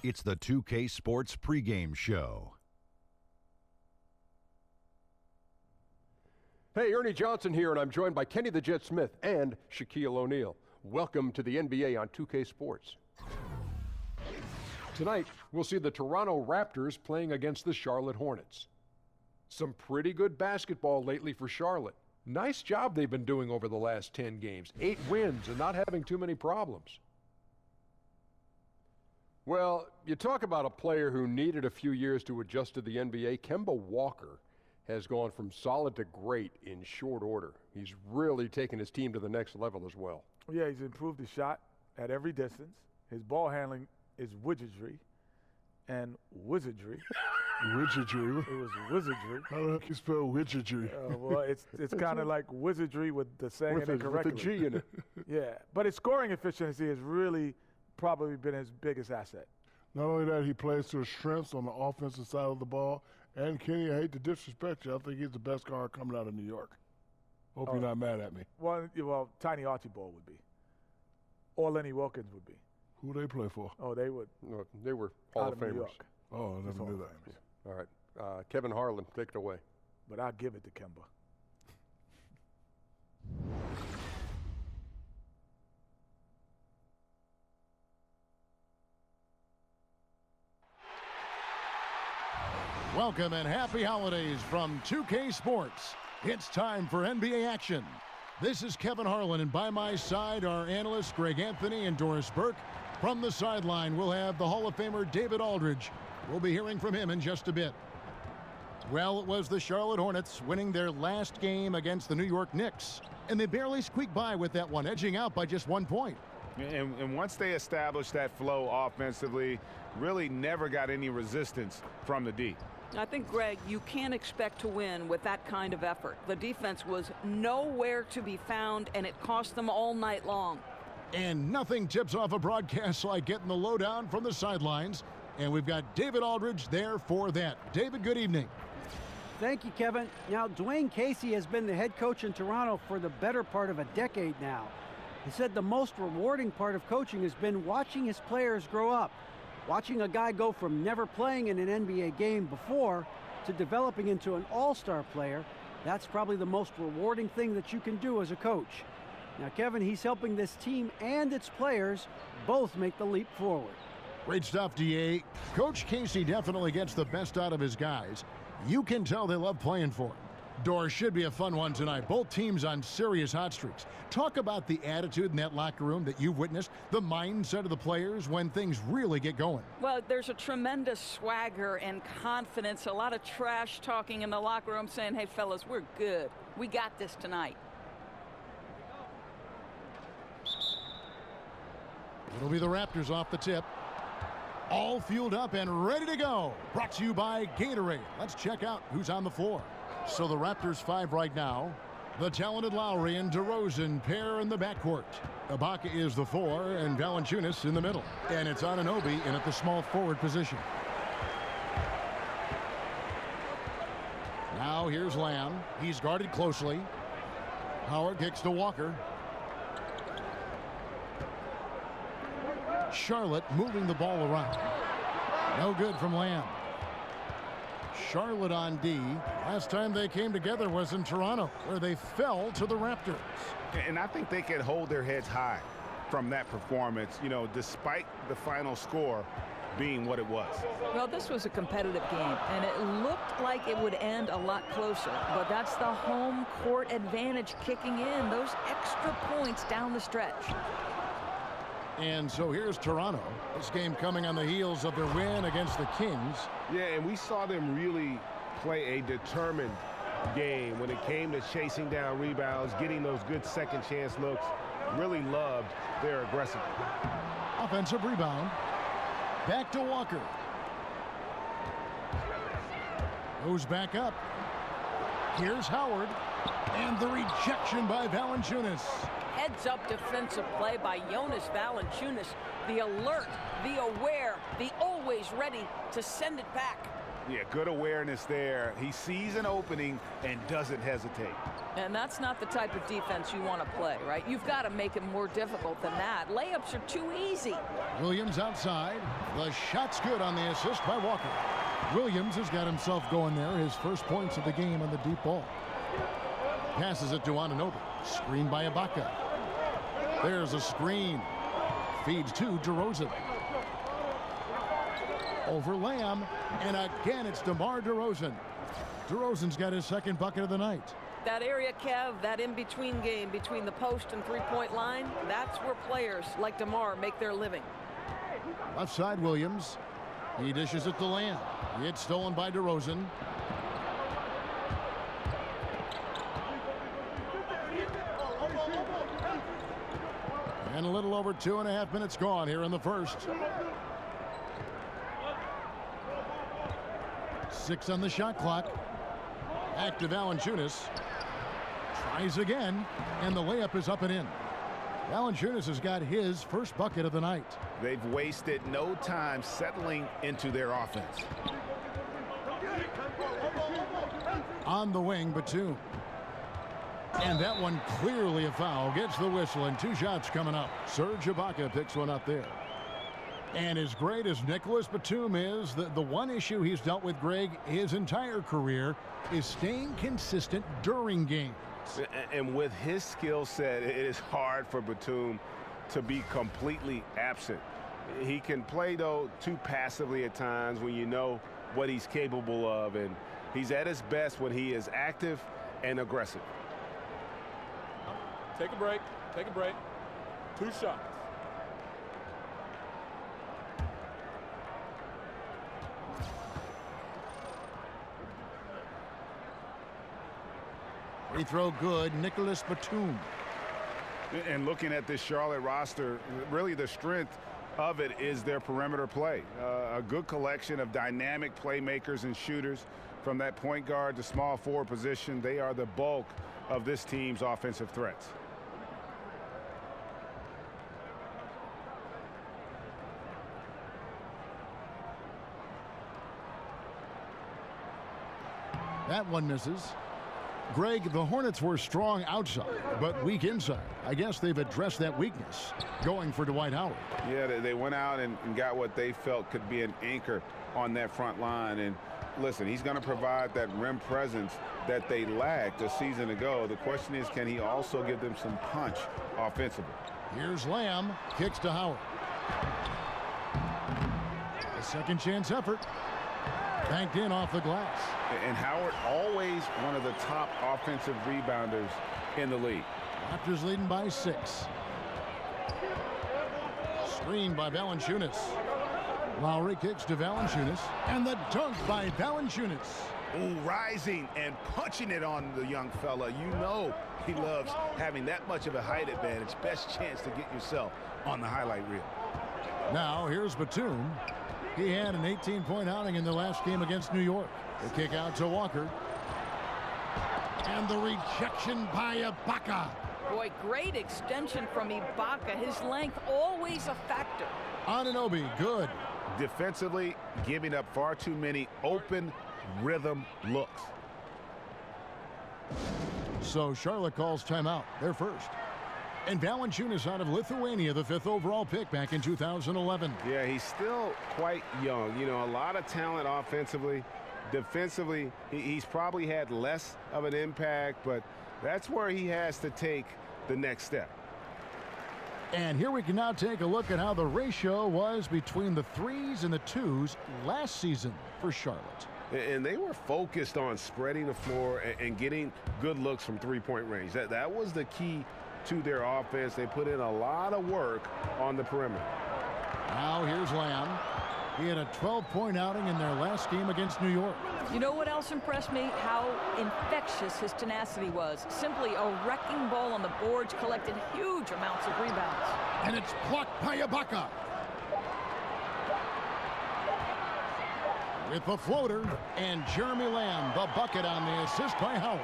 It's the 2K Sports pregame show. Hey, Ernie Johnson here, and I'm joined by Kenny the Jet Smith and Shaquille O'Neal. Welcome to the NBA on 2K Sports. Tonight, we'll see the Toronto Raptors playing against the Charlotte Hornets. Some pretty good basketball lately for Charlotte. Nice job they've been doing over the last 10 games. 8 wins and not having too many problems. Well, you talk about a player who needed a few years to adjust to the NBA. Kemba Walker has gone from solid to great in short order. He's really taken his team to the next level as well. Yeah, he's improved his shot at every distance. His ball handling is wizardry and wizardry. Wizardry? It was wizardry. How the heck you spell wizardry? Well, it's kind of like wizardry with the saying it correctly. With a G in it. Yeah, but his scoring efficiency has really probably been his biggest asset. Not only that, he plays to his strengths on the offensive side of the ball. And Kenny, I hate to disrespect you, I think he's the best guard coming out of New York. Hope you're not mad at me. Well, Tiny Archibald would be. Or Lenny Wilkins would be. Who they play for? Oh, they would. No, they were Hall of New Famers. York. Oh, I never knew that. All right. Kevin Harlan, take it away. But I'll give it to Kemba. Welcome and happy holidays from 2K Sports. It's time for NBA action. This is Kevin Harlan, and by my side are analysts Greg Anthony and Doris Burke. From the sideline, we'll have the Hall of Famer David Aldridge. We'll be hearing from him in just a bit. Well, it was the Charlotte Hornets winning their last game against the New York Knicks, and they barely squeaked by with that one, edging out by just 1 point. And once they established that flow offensively, really never got any resistance from the D. I think, Greg, you can't expect to win with that kind of effort. The defense was nowhere to be found, and it cost them all night long. And nothing tips off a broadcast like getting the lowdown from the sidelines. And we've got David Aldridge there for that. David, good evening. Thank you, Kevin. Now, Dwayne Casey has been the head coach in Toronto for the better part of a decade now. He said the most rewarding part of coaching has been watching his players grow up. Watching a guy go from never playing in an NBA game before to developing into an all-star player, that's probably the most rewarding thing that you can do as a coach. Now, Kevin, he's helping this team and its players both make the leap forward. Great stuff, DA. Coach Casey definitely gets the best out of his guys. You can tell they love playing for him. Doors should be a fun one tonight. Both teams on serious hot streaks. Talk about the attitude in that locker room that you've witnessed, the mindset of the players when things really get going. Well, there's a tremendous swagger and confidence, a lot of trash talking in the locker room saying, hey, fellas, we're good. We got this tonight. It'll be the Raptors off the tip. All fueled up and ready to go. Brought to you by Gatorade. Let's check out who's on the floor. So the Raptors 5 right now. The talented Lowry and DeRozan pair in the backcourt. Ibaka is the 4 and Valanciunas in the middle. And it's Anunoby in at the small forward position. Now here's Lamb. He's guarded closely. Howard kicks to Walker. Charlotte moving the ball around. No good from Lamb. Charlotte on D. Last time they came together was in Toronto, where they fell to the Raptors. And I think they could hold their heads high from that performance, you know, despite the final score being what it was. Well, this was a competitive game, and it looked like it would end a lot closer. But that's the home court advantage kicking in, those extra points down the stretch. And so here's Toronto. This game coming on the heels of their win against the Kings. Yeah, and we saw them really play a determined game when it came to chasing down rebounds, getting those good second chance looks. Really loved their aggressiveness. Offensive rebound. Back to Walker. Goes back up. Here's Howard. And the rejection by Valanciunas. Heads-up defensive play by Jonas Valanciunas. The alert, the aware, the always ready to send it back. Yeah, good awareness there. He sees an opening and doesn't hesitate. And that's not the type of defense you want to play, right? You've got to make it more difficult than that. Layups are too easy. Williams outside. The shot's good on the assist by Walker. Williams has got himself going there. His first points of the game on the deep ball. Passes it to Anunoby. Screen by Ibaka. There's a screen. Feeds to DeRozan. Over Lamb. And again, it's DeMar DeRozan. DeRozan's got his second bucket of the night. That area, Kev, that in-between game between the post and three-point line, that's where players like DeMar make their living. Left side, Williams. He dishes it to Lamb. It's stolen by DeRozan. And a little over 2.5 minutes gone here in the first. 6 on the shot clock. Active Valanciunas. Tries again, and the layup is up and in. Valanciunas has got his first bucket of the night. They've wasted no time settling into their offense. On the wing, Batum. And that one clearly a foul. Gets the whistle, and 2 shots coming up. Serge Ibaka picks one up there. And as great as Nicholas Batum is, the one issue he's dealt with, Greg, his entire career is staying consistent during games. And with his skill set, it is hard for Batum to be completely absent. He can play, though, too passively at times when you know what he's capable of. And he's at his best when he is active and aggressive. Take a break. Take a break. 2 shots. Free throw good, Nicholas Batum. And looking at this Charlotte roster, really the strength of it is their perimeter play. A good collection of dynamic playmakers and shooters from that point guard to small forward position. They are the bulk of this team's offensive threats. That one misses. Greg, the Hornets were strong outside, but weak inside. I guess they've addressed that weakness, going for Dwight Howard. Yeah, they went out and got what they felt could be an anchor on that front line. And listen, he's going to provide that rim presence that they lacked a season ago. The question is, can he also give them some punch offensively? Here's Lamb, kicks to Howard. A second chance effort. Banked in off the glass. And Howard, always one of the top offensive rebounders in the league. Raptors leading by 6. Screened by Valanciunas. Lowry kicks to Valanciunas. And the dunk by Valanciunas. Ooh, rising and punching it on the young fella. You know he loves having that much of a height advantage. Best chance to get yourself on the highlight reel. Now here's Batum. He had an 18-point outing in the last game against New York. The kick out to Walker. And the rejection by Ibaka. Boy, great extension from Ibaka. His length always a factor. Anunoby, good. Defensively, giving up far too many open rhythm looks. So Charlotte calls timeout. They're first. And Valanciunas out of Lithuania, the 5th overall pick back in 2011. Yeah, he's still quite young. You know, a lot of talent offensively. Defensively, he's probably had less of an impact, but that's where he has to take the next step. And here we can now take a look at how the ratio was between the 3s and the 2s last season for Charlotte. And they were focused on spreading the floor and getting good looks from three-point range. That was the key to their offense. They put in a lot of work on the perimeter. Now here's Lamb. He had a 12-point outing in their last game against New York. You know what else impressed me? How infectious his tenacity was. Simply a wrecking ball on the boards, collected huge amounts of rebounds. And it's blocked by Ibaka. With the floater, and Jeremy Lamb, the bucket on the assist by Howard.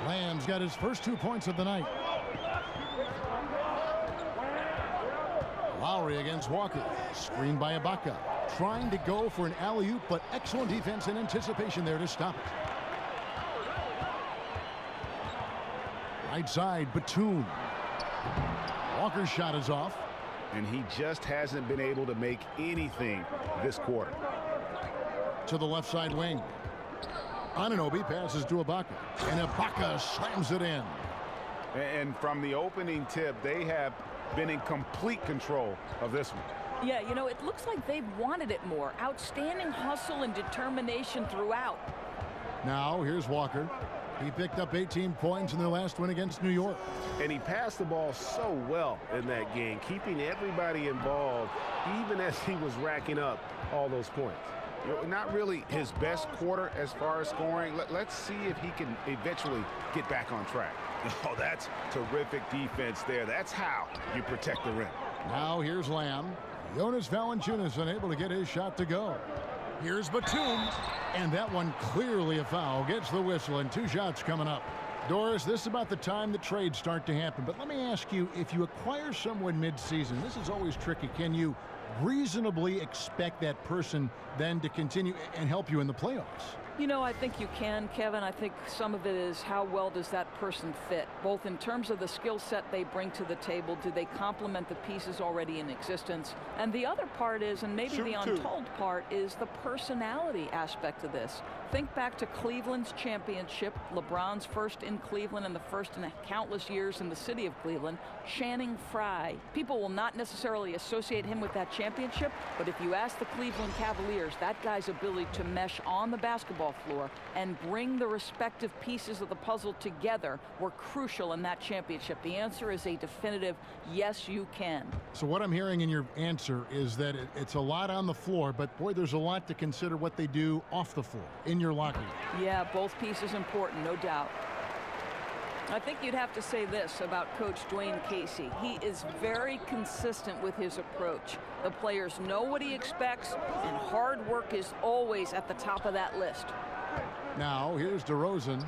Lamb's got his first 2 points of the night. Lowry against Walker. Screened by Ibaka. trying to go for an alley-oop, but excellent defense and anticipation there to stop it. Right side, Batum. Walker's shot is off. And he just hasn't been able to make anything this quarter. To the left side wing. Anunoby passes to Ibaka. And Ibaka slams it in. And from the opening tip, they have been in complete control of this one. Yeah, you know, it looks like they've wanted it more. Outstanding hustle and determination throughout. Now, here's Walker. He picked up 18 points in their last win against New York. And he passed the ball so well in that game, keeping everybody involved, even as he was racking up all those points. You know, not really his best quarter as far as scoring. Let's see if he can eventually get back on track. Oh, that's terrific defense there. That's how you protect the rim. Now here's Lamb. Jonas Valanciunas unable to get his shot to go. Here's Batum. And that one clearly a foul. Gets the whistle, and 2 shots coming up. Doris, this is about the time the trades start to happen. But let me ask you, if you acquire someone mid-season, this is always tricky. Can you reasonably expect that person then to continue and help you in the playoffs? You know, I think you can, Kevin. I think some of it is how well does that person fit, both in terms of the skill set they bring to the table. Do they complement the pieces already in existence? And the other part is, and maybe the untold part, is the personality aspect of this. Think back to Cleveland's championship, LeBron's first in Cleveland and the first in countless years in the city of Cleveland, Channing Frye. People will not necessarily associate him with that championship, but if you ask the Cleveland Cavaliers, that guy's ability to mesh on the basketball floor and bring the respective pieces of the puzzle together were crucial in that championship. The answer is a definitive yes, you can. So what I'm hearing in your answer is that it's a lot on the floor, but boy, there's a lot to consider what they do off the floor in your locker room. Yeah, both pieces important, no doubt. I think you'd have to say this about Coach Dwayne Casey. He is very consistent with his approach. The players know what he expects, and hard work is always at the top of that list. Now, here's DeRozan.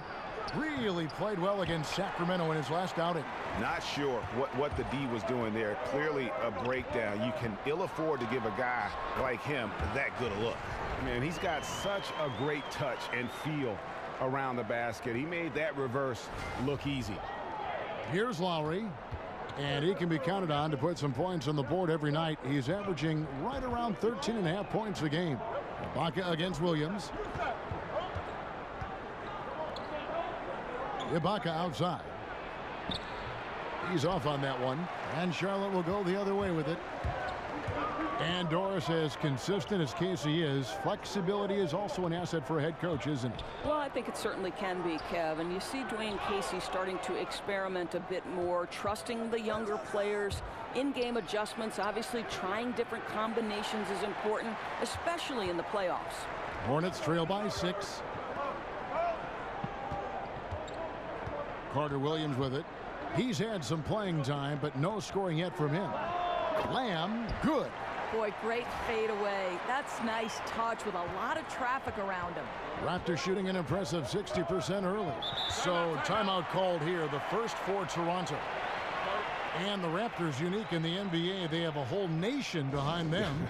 Really played well against Sacramento in his last outing. Not sure what the D was doing there. Clearly a breakdown. You can ill afford to give a guy like him that good a look. Man, he's got such a great touch and feel around the basket. He made that reverse look easy. Here's Lowry, and he can be counted on to put some points on the board every night. He's averaging right around 13.5 points a game. Ibaka against Williams. Ibaka outside. He's off on that one, and Charlotte will go the other way with it. And Doris, as consistent as Casey is, flexibility is also an asset for a head coach, isn't it? Well, I think it certainly can be, Kev. And you see Dwayne Casey starting to experiment a bit more, trusting the younger players, in-game adjustments. Obviously, trying different combinations is important, especially in the playoffs. Hornets trail by 6. Carter Williams with it. He's had some playing time, but no scoring yet from him. Lamb, good. Boy, great fade away. That's nice touch with a lot of traffic around him. Raptors shooting an impressive 60% early. So timeout called here, the first for Toronto. And the Raptors, unique in the NBA, they have a whole nation behind them.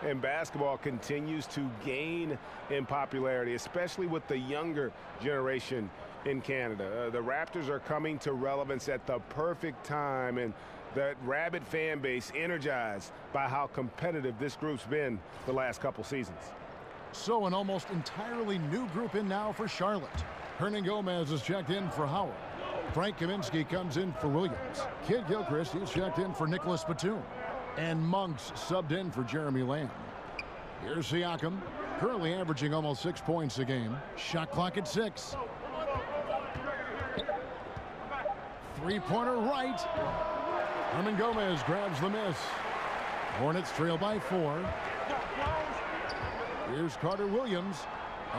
And basketball continues to gain in popularity, especially with the younger generation in Canada. The Raptors are coming to relevance at the perfect time, and that rabid fan base energized by how competitive this group's been the last couple seasons. So an almost entirely new group in now for Charlotte. Hernan Gomez is checked in for Howard. Frank Kaminsky comes in for Williams. Kid Gilchrist is checked in for Nicholas Batum. And Monks subbed in for Jeremy Lamb. Here's Siakam, currently averaging almost 6 points a game. Shot clock at 6. Three-pointer right. Hernan Gomez grabs the miss. Hornets trail by 4. Here's Carter Williams.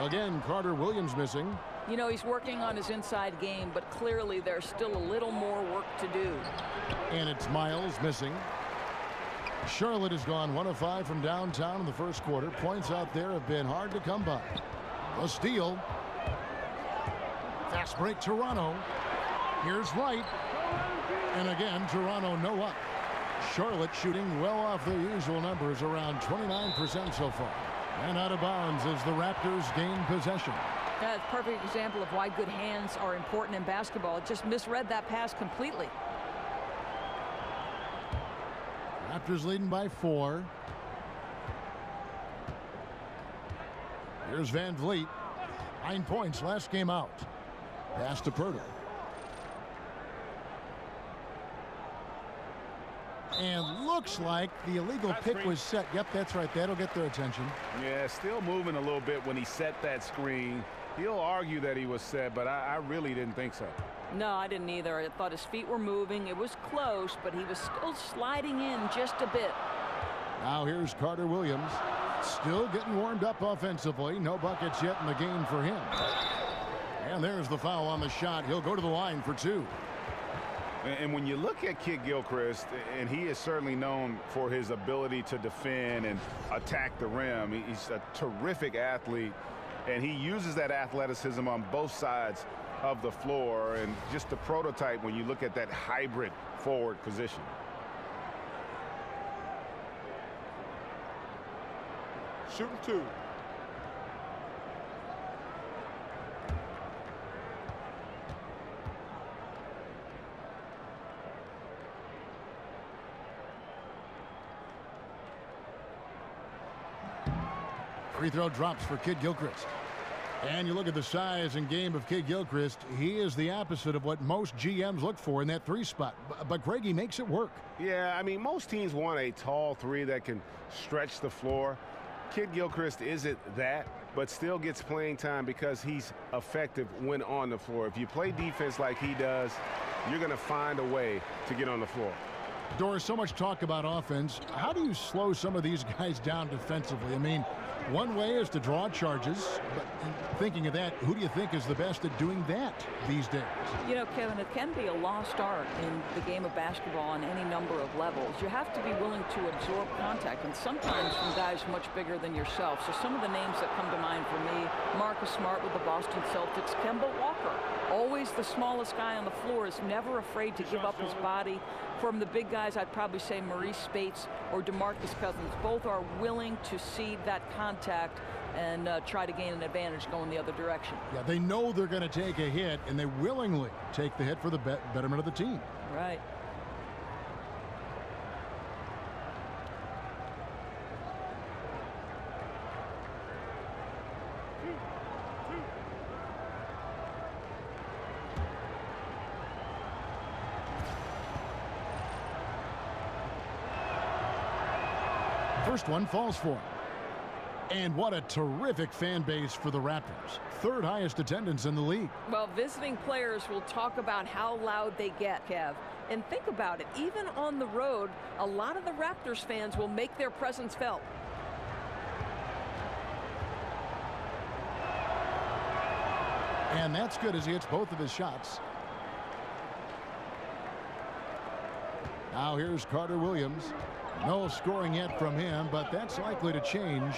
Again, Carter Williams missing. You know, he's working on his inside game, but clearly there's still a little more work to do. And it's Miles missing. Charlotte has gone 1 of 5 from downtown in the first quarter. Points out there have been hard to come by. A steal. Fast break Toronto. Here's Wright. And again, Toronto no up. Charlotte shooting well off their usual numbers, around 29% so far. And out of bounds as the Raptors gain possession. That's a perfect example of why good hands are important in basketball. It just misread that pass completely. Raptors leading by 4. Here's Van Vliet. 9 points last game out. Pass to Pirtle. And looks like the illegal pick was set. Yep, that's right. That'll get their attention. Yeah, still moving a little bit when he set that screen. He'll argue that he was set, but I really didn't think so. No, I didn't either. I thought his feet were moving. It was close, but he was still sliding in just a bit. Now here's Carter Williams. Still getting warmed up offensively. No buckets yet in the game for him. And there's the foul on the shot. He'll go to the line for 2. And when you look at Kid Gilchrist, and he is certainly known for his ability to defend and attack the rim. He's a terrific athlete, and he uses that athleticism on both sides of the floor, and just the prototype when you look at that hybrid forward position. Shooting 2. Free throw drops for Kid Gilchrist. And you look at the size and game of Kid Gilchrist. He is the opposite of what most GMs look for in that 3 spot. But Greg, he makes it work. Yeah, I mean, most teams want a tall 3 that can stretch the floor. Kid Gilchrist isn't that, but still gets playing time because he's effective when on the floor. If you play defense like he does, you're going to find a way to get on the floor. Doris, so much talk about offense. How do you slow some of these guys down defensively? I mean, one way is to draw charges, but thinking of that, who do you think is the best at doing that these days? You know, Kevin, it can be a lost art in the game of basketball on any number of levels. You have to be willing to absorb contact, and sometimes from guys much bigger than yourself. So some of the names that come to mind for me, Marcus Smart with the Boston Celtics, Kemba Walker, always the smallest guy on the floor, is never afraid to give up his body. From the big guys, I'd probably say Maurice Spates or DeMarcus Cousins. Both are willing to cede that contact and try to gain an advantage going the other direction. Yeah, they know they're going to take a hit, and they willingly take the hit for the betterment of the team. Right. First one falls for him. And what a terrific fan base for the Raptors. 3rd highest attendance in the league. Well, visiting players will talk about how loud they get, Kev. And think about it, even on the road, a lot of the Raptors fans will make their presence felt. And that's good as he hits both of his shots. Now here's Carter Williams. No scoring yet from him, but that's likely to change.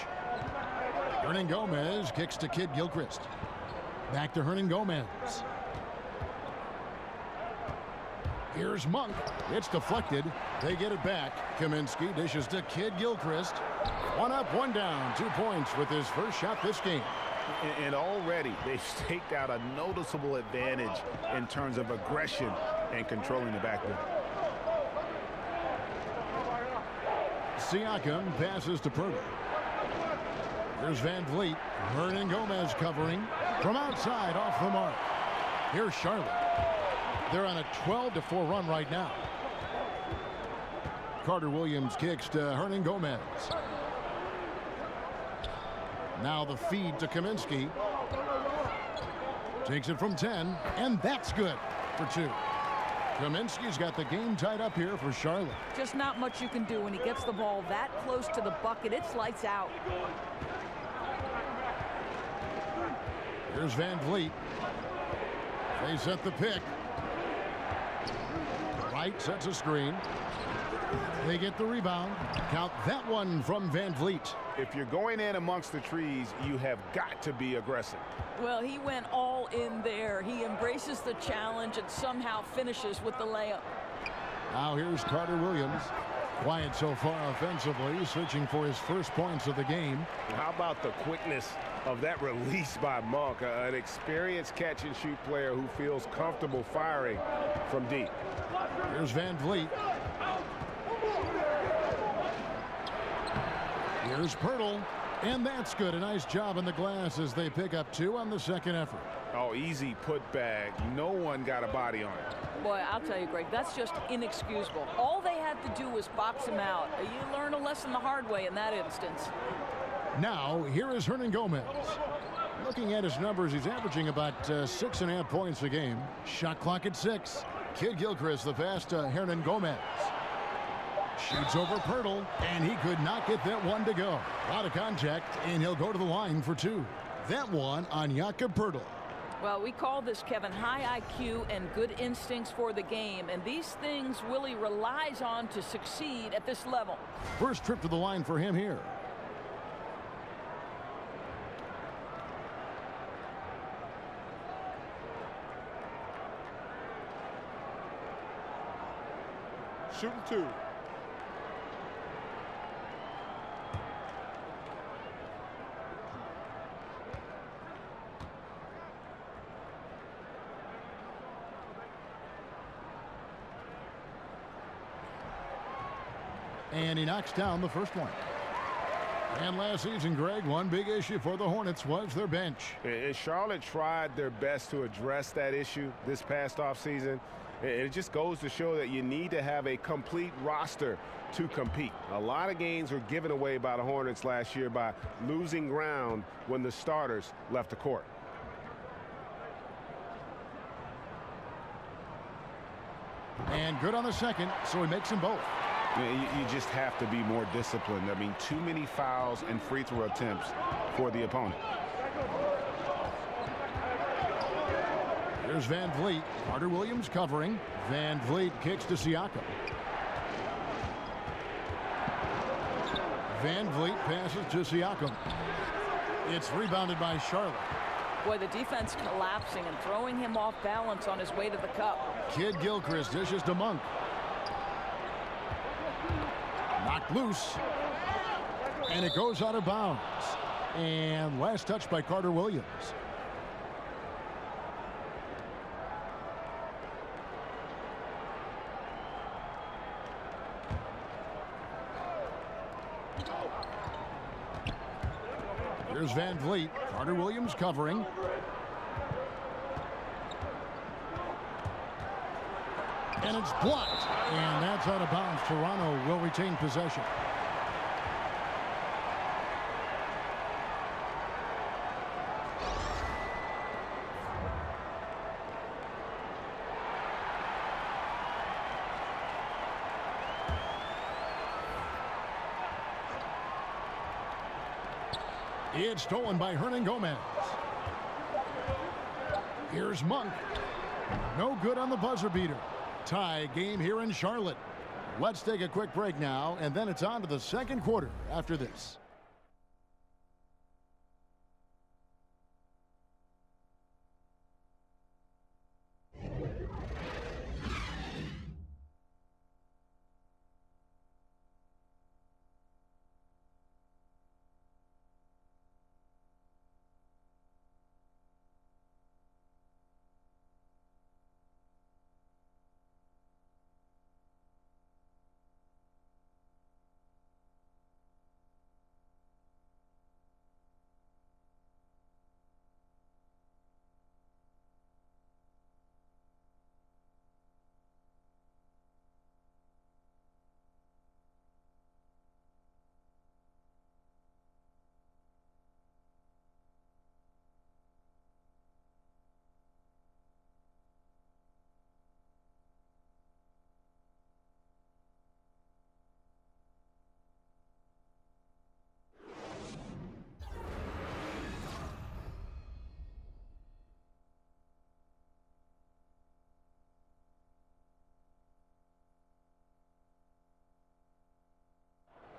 Hernan Gomez kicks to Kid Gilchrist. Back to Hernan Gomez. Here's Monk. It's deflected. They get it back. Kaminsky dishes to Kid Gilchrist. 1 up, 1 down. 2 points with his first shot this game. And already they've staked out a noticeable advantage in terms of aggression and controlling the backboard. Siakam passes to Pirtle. Here's Van Vliet. Hernan Gomez covering from outside off the mark. Here's Charlotte. They're on a 12-4 run right now. Carter Williams kicks to Hernan Gomez. Now the feed to Kaminsky. Takes it from 10, and that's good for 2. Kaminsky's got the game tied up here for Charlotte. Just not much you can do when he gets the ball that close to the bucket. It's lights out. Here's Van Vliet. They set the pick. Wright sets a screen. They get the rebound. Count that one from Van Vliet. If you're going in amongst the trees, you have got to be aggressive. Well, he went all in there. He embraces the challenge and somehow finishes with the layup. Now here's Carter Williams. Quiet so far offensively, searching for his first points of the game. How about the quickness of that release by Monk, an experienced catch-and-shoot player who feels comfortable firing from deep. Here's Van Vliet. Here's Pirtle, and that's good. A nice job in the glass as they pick up 2 on the second effort. Oh, easy putback. No one got a body on it. Boy, I'll tell you, Greg, that's just inexcusable. All they had to do was box him out. You learn a lesson the hard way in that instance. Now, here is Hernan Gomez. Looking at his numbers, he's averaging about 6.5 points a game. Shot clock at 6. Kid Gilchrist, the pass to Hernan Gomez. Shoots over Pirtle, and he could not get that one to go. Out of contact, and he'll go to the line for 2. That one on Jakob Pirtle. Well, we call this, Kevin, high IQ and good instincts for the game, and these things Willie relies on to succeed at this level. First trip to the line for him here. Shooting 2. And he knocks down the first one. And last season, Greg, one big issue for the Hornets was their bench. And Charlotte tried their best to address that issue this past offseason. It just goes to show that you need to have a complete roster to compete. A lot of games were given away by the Hornets last year by losing ground when the starters left the court. And good on the second, so he makes them both. You just have to be more disciplined. I mean, too many fouls and free throw attempts for the opponent. Here's Van Vliet. Carter Williams covering. Van Vliet kicks to Siakam. Van Vliet passes to Siakam. It's rebounded by Charlotte. Boy, the defense collapsing and throwing him off balance on his way to the cup. Kid Gilchrist dishes to Monk. Knocked loose. And it goes out of bounds. And last touch by Carter Williams. Here's Van Vliet. Carter Williams covering. And it's blocked. And that's out of bounds. Toronto will retain possession. It's stolen by Hernan Gomez. Here's Monk. No good on the buzzer beater. Tie game here in Charlotte. Let's take a quick break now, and then it's on to the second quarter after this.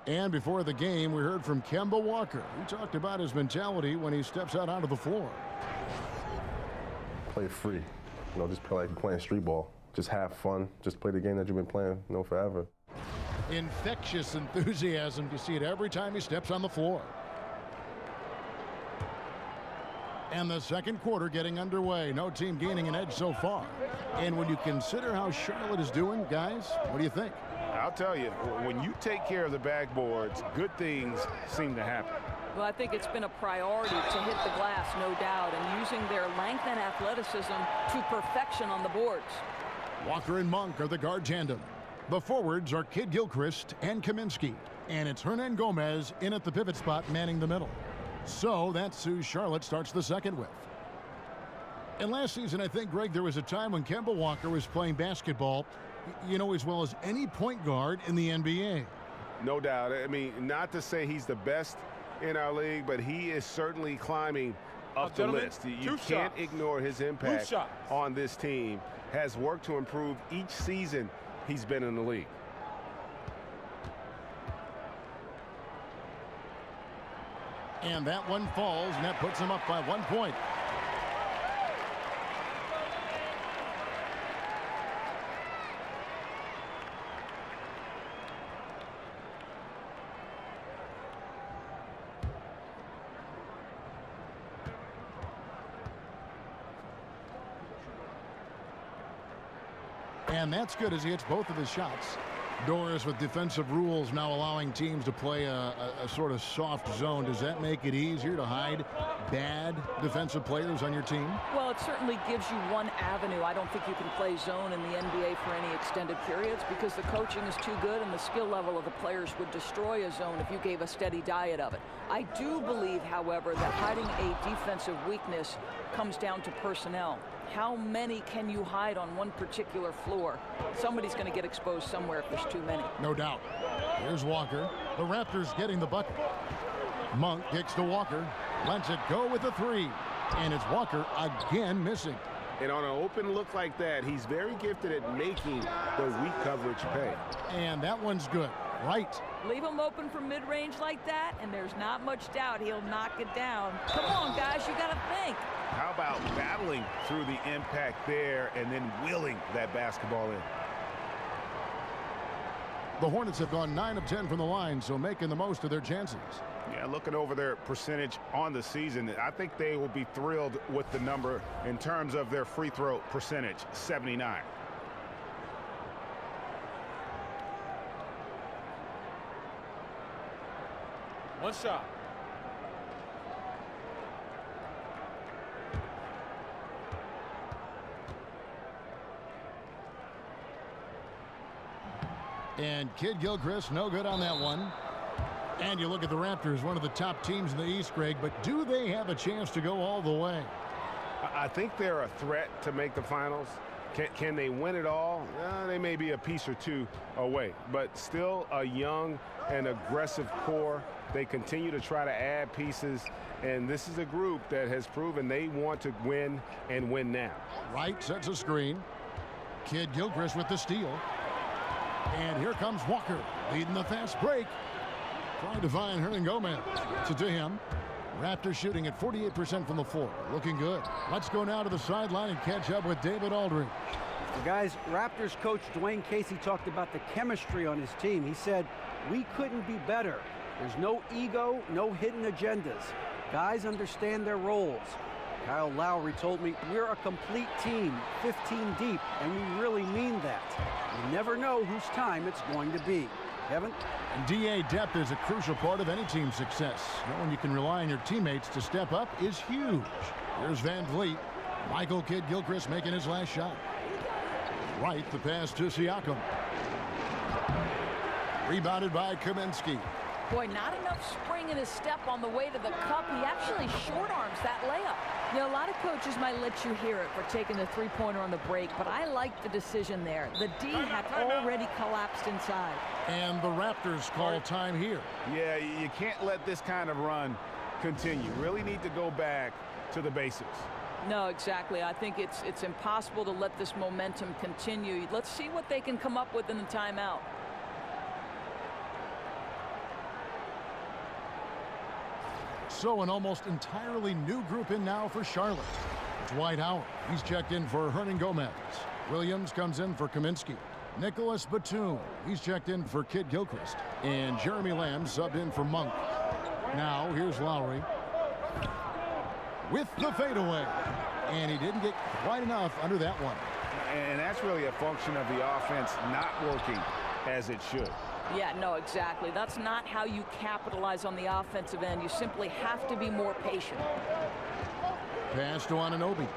And before the game, we heard from Kemba Walker. He talked about his mentality when he steps out onto the floor. Play free. Just play like you're playing street ball. Just have fun. Just play the game that you've been playing, forever. Infectious enthusiasm. You see it every time he steps on the floor. And the second quarter getting underway. No team gaining an edge so far. And when you consider how Charlotte is doing, guys, what do you think? I'll tell you, when you take care of the backboards, good things seem to happen. Well, I think it's been a priority to hit the glass, no doubt, and using their length and athleticism to perfection on the boards. Walker and Monk are the guard tandem. The forwards are Kidd-Gilchrist and Kaminsky. And it's Hernan Gomez in at the pivot spot manning the middle. So that's who Charlotte starts the second with. And last season, I think, Greg, there was a time when Kemba Walker was playing basketball, you know, as well as any point guard in the NBA. No doubt. I mean, not to say he's the best in our league, but he is certainly climbing up the list. You can't ignore his impact on this team. Has worked to improve each season he's been in the league. And that one falls, and that puts him up by 1 point. And that's good as he hits both of his shots. Doris, with defensive rules now allowing teams to play a sort of soft zone, does that make it easier to hide bad defensive players on your team? Well, it certainly gives you one avenue. I don't think you can play zone in the NBA for any extended periods because the coaching is too good and the skill level of the players would destroy a zone if you gave a steady diet of it. I do believe, however, that hiding a defensive weakness comes down to personnel. How many can you hide on one particular floor? Somebody's going to get exposed somewhere if there's too many. No doubt. Here's Walker. The Raptors getting the bucket. Monk kicks to Walker. Lets it go with a three. And it's Walker again missing. And on an open look like that, he's very gifted at making the weak coverage pay. And that one's good. Right. Leave him open from mid-range like that, and there's not much doubt he'll knock it down. Come on, guys, you got to think. How about battling through the impact there and then willing that basketball in? The Hornets have gone 9 of 10 from the line, so making the most of their chances. Yeah, looking over their percentage on the season, I think they will be thrilled with the number in terms of their free throw percentage, 79. One shot. And Kidd-Gilchrist, no good on that one. And you look at the Raptors, one of the top teams in the East, Greg, but do they have a chance to go all the way? I think they're a threat to make the finals. Can they win it all? They may be a piece or two away, but still a young and aggressive core. They continue to try to add pieces, and this is a group that has proven they want to win and win now. Wright sets a screen. Kidd-Gilchrist with the steal. And here comes Walker, leading the fast break. Trying to find Hernan Gomez. So to him, Raptors shooting at 48% from the floor. Looking good. Let's go now to the sideline and catch up with David Aldridge. Well, guys, Raptors coach Dwayne Casey talked about the chemistry on his team. He said, we couldn't be better. There's no ego, no hidden agendas. Guys understand their roles. Kyle Lowry told me, we're a complete team, 15 deep, and we really mean that. You never know whose time it's going to be. Kevin? And DA depth is a crucial part of any team's success. Knowing you can rely on your teammates to step up is huge. Here's Van Vliet. Michael Kidd-Gilchrist making his last shot. Right, the pass to Siakam. Rebounded by Kaminsky. Boy, not enough spring in his step on the way to the cup. He actually short arms that layup. You know, a lot of coaches might let you hear it for taking the three-pointer on the break, but I like the decision there. The D had already collapsed inside. And the Raptors call time here. Yeah, you can't let this kind of run continue. Really need to go back to the basics. No, exactly. I think it's impossible to let this momentum continue. Let's see what they can come up with in the timeout. So an almost entirely new group in now for Charlotte. Dwight Howard, he's checked in for Hernan Gomez. Williams comes in for Kaminsky. Nicholas Batum. He's checked in for Kid Gilchrist. And Jeremy Lamb subbed in for Monk. Now here's Lowry with the fadeaway. And he didn't get quite enough under that one. And that's really a function of the offense not working as it should. Yeah, no, exactly. That's not how you capitalize on the offensive end. You simply have to be more patient. Pass to Anunoby.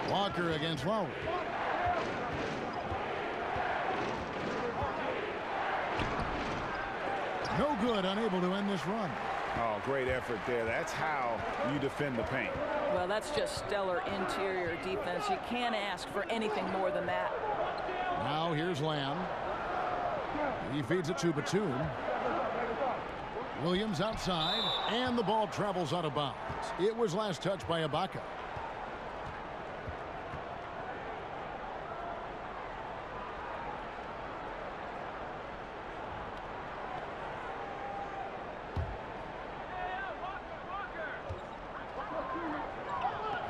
Walker against Lowry. No good, unable to end this run. Oh, great effort there. That's how you defend the paint. Well, that's just stellar interior defense. You can't ask for anything more than that. Now here's Lamb. He feeds it to Batum. Williams outside, and the ball travels out of bounds. It was last touched by Ibaka.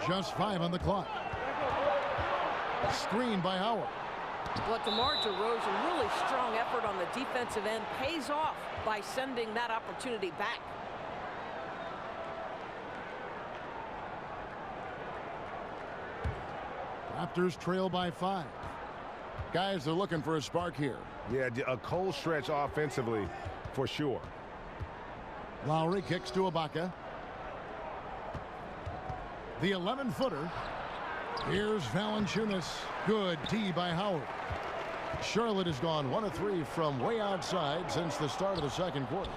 Just 5 on the clock. Screen by Howard. But DeMar DeRozan, really strong effort on the defensive end, pays off by sending that opportunity back. Raptors trail by 5. Guys, they're looking for a spark here. Yeah, a cold stretch offensively for sure. Lowry kicks to Ibaka. The 11-footer. Here's Valanciunas. Good D by Howard. Charlotte has gone 1 of 3 from way outside since the start of the second quarter.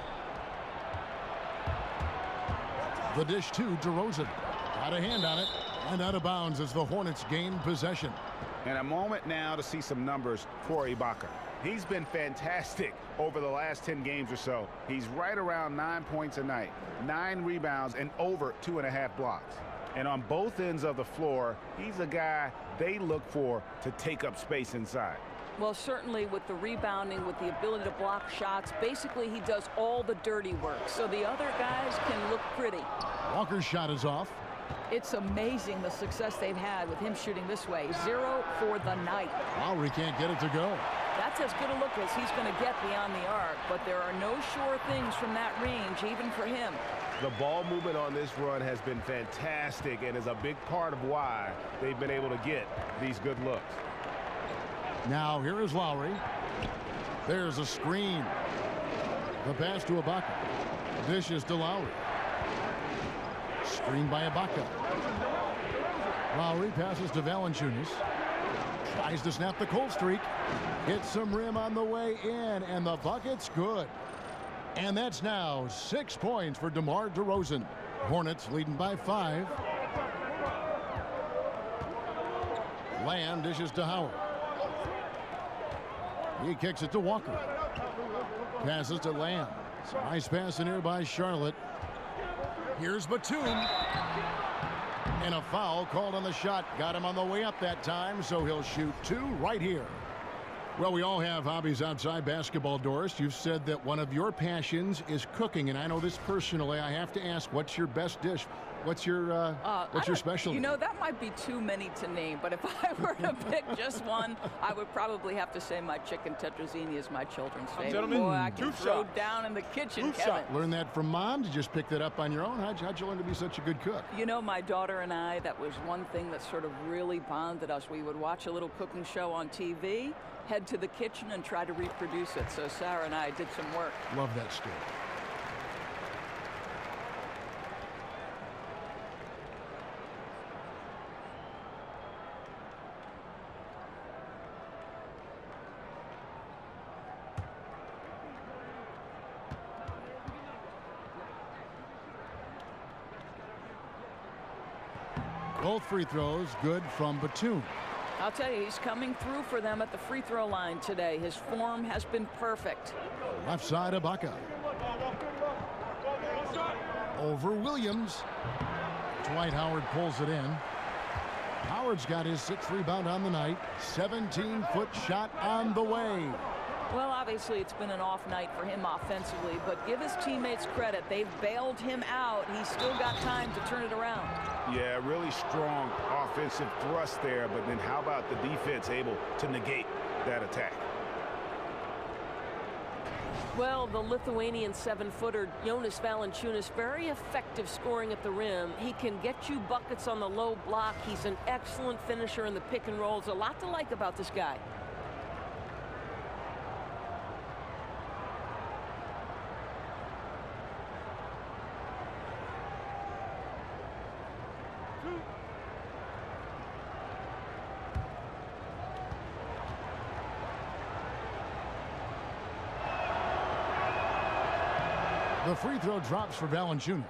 The dish to DeRozan. Got a hand on it and out of bounds as the Hornets gain possession. And a moment now to see some numbers for Ibaka. He's been fantastic over the last 10 games or so. He's right around 9 points a night, 9 rebounds, and over 2.5 blocks. And on both ends of the floor, he's a guy they look for to take up space inside. Well, certainly with the rebounding, with the ability to block shots, basically he does all the dirty work, so the other guys can look pretty. Walker's shot is off. It's amazing the success they've had with him shooting this way. 0 for the night. Lowry can't get it to go. That's as good a look as he's going to get beyond the arc, but there are no sure things from that range, even for him. The ball movement on this run has been fantastic and is a big part of why they've been able to get these good looks. Now here is Lowry. There's a screen. The pass to Ibaka. Dishes to Lowry. Screen by Ibaka. Lowry passes to Valanciunas. Tries to snap the cold streak. Hits some rim on the way in, and the bucket's good. And that's now 6 points for DeMar DeRozan. Hornets leading by 5. Lamb dishes to Howard. He kicks it to Walker. Passes to Lamb. Nice pass in here by Charlotte. Here's Batum. And a foul called on the shot. Got him on the way up that time, so he'll shoot 2 right here. Well, we all have hobbies outside basketball, Doris. You've said that one of your passions is cooking, and I know this personally. I have to ask, what's your best dish? What's your specialty? You know, that might be too many to name, but if I were to pick just one, I would probably have to say my chicken tetrazzini is my children's favorite. Gentlemen, boy, I can throw down in the kitchen, Kevin. Learn that from Mom? Did you just pick that up on your own? How'd you learn to be such a good cook? You know, my daughter and I, that was one thing that sort of really bonded us. We would watch a little cooking show on TV, head to the kitchen, and try to reproduce it. So Sarah and I did some work. Love that story. Both free throws good from Batum. I'll tell you, he's coming through for them at the free throw line today. His form has been perfect. Left side, Ibaka. Over Williams. Dwight Howard pulls it in. Howard's got his 6th rebound on the night. 17-foot shot on the way. Well, obviously, it's been an off night for him offensively, but give his teammates credit. They've bailed him out. He's still got time to turn it around. Yeah, really strong offensive thrust there, but then how about the defense able to negate that attack? Well, the Lithuanian 7-footer Jonas Valanciunas, very effective scoring at the rim. He can get you buckets on the low block. He's an excellent finisher in the pick and rolls. A lot to like about this guy. The free throw drops for Valanciunas.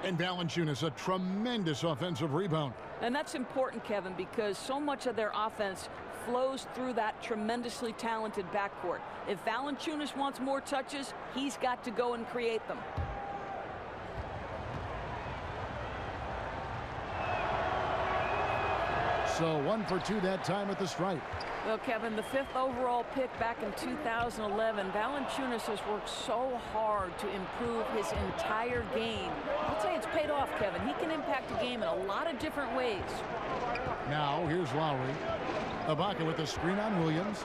And Valanciunas, a tremendous offensive rebound. And that's important, Kevin, because so much of their offense flows through that tremendously talented backcourt. If Valanciunas wants more touches, he's got to go and create them. So 1 for 2 that time at the stripe. Well, Kevin, the 5th overall pick back in 2011, Valanciunas has worked so hard to improve his entire game. I'll tell you, it's paid off, Kevin. He can impact a game in a lot of different ways. Now, here's Lowry. Ibaka with the screen on Williams.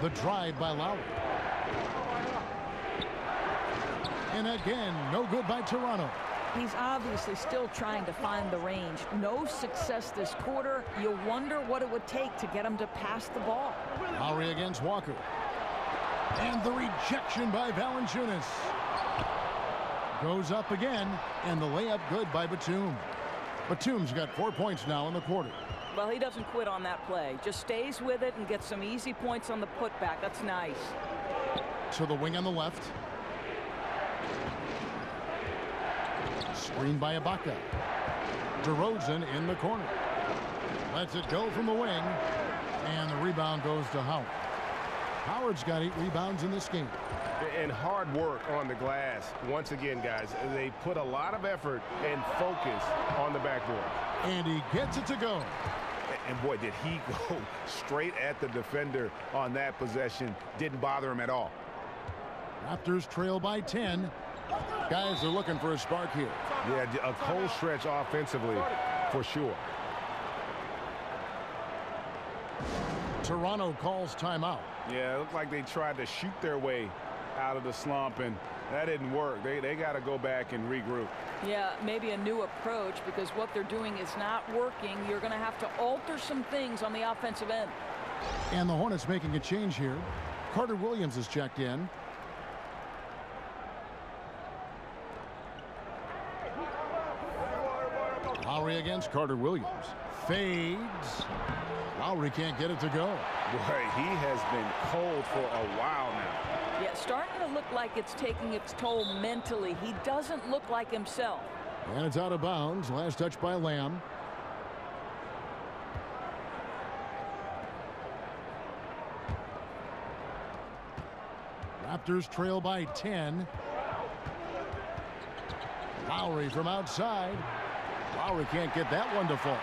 The drive by Lowry. And again, no good by Toronto. He's obviously still trying to find the range. No success this quarter. You wonder what it would take to get him to pass the ball. Lowry against Walker. And the rejection by Valanciunas. Goes up again, and the layup good by Batum. Batum's got 4 points now in the quarter. Well, he doesn't quit on that play. Just stays with it and gets some easy points on the putback. That's nice. To the wing on the left. Screen by Ibaka. DeRozan in the corner. Lets it go from the wing. And the rebound goes to Howard. Howard's got 8 rebounds in this game. And hard work on the glass. Once again, guys, they put a lot of effort and focus on the backboard. And he gets it to go. And boy, did he go straight at the defender on that possession. Didn't bother him at all. Raptors trail by 10. Guys are looking for a spark here. Yeah, a cold stretch offensively for sure. Toronto calls timeout. Yeah, it looked like they tried to shoot their way out of the slump, and that didn't work. They got to go back and regroup. Yeah, maybe a new approach, because what they're doing is not working. You're going to have to alter some things on the offensive end. And the Hornets making a change here. Carter Williams is checked in. Lowry against Carter Williams. Fades. Lowry can't get it to go. Boy, he has been cold for a while now. Yeah, starting to look like it's taking its toll mentally. He doesn't look like himself. And it's out of bounds. Last touch by Lamb. Raptors trail by 10. Lowry from outside. Lowry can't get that one to fall.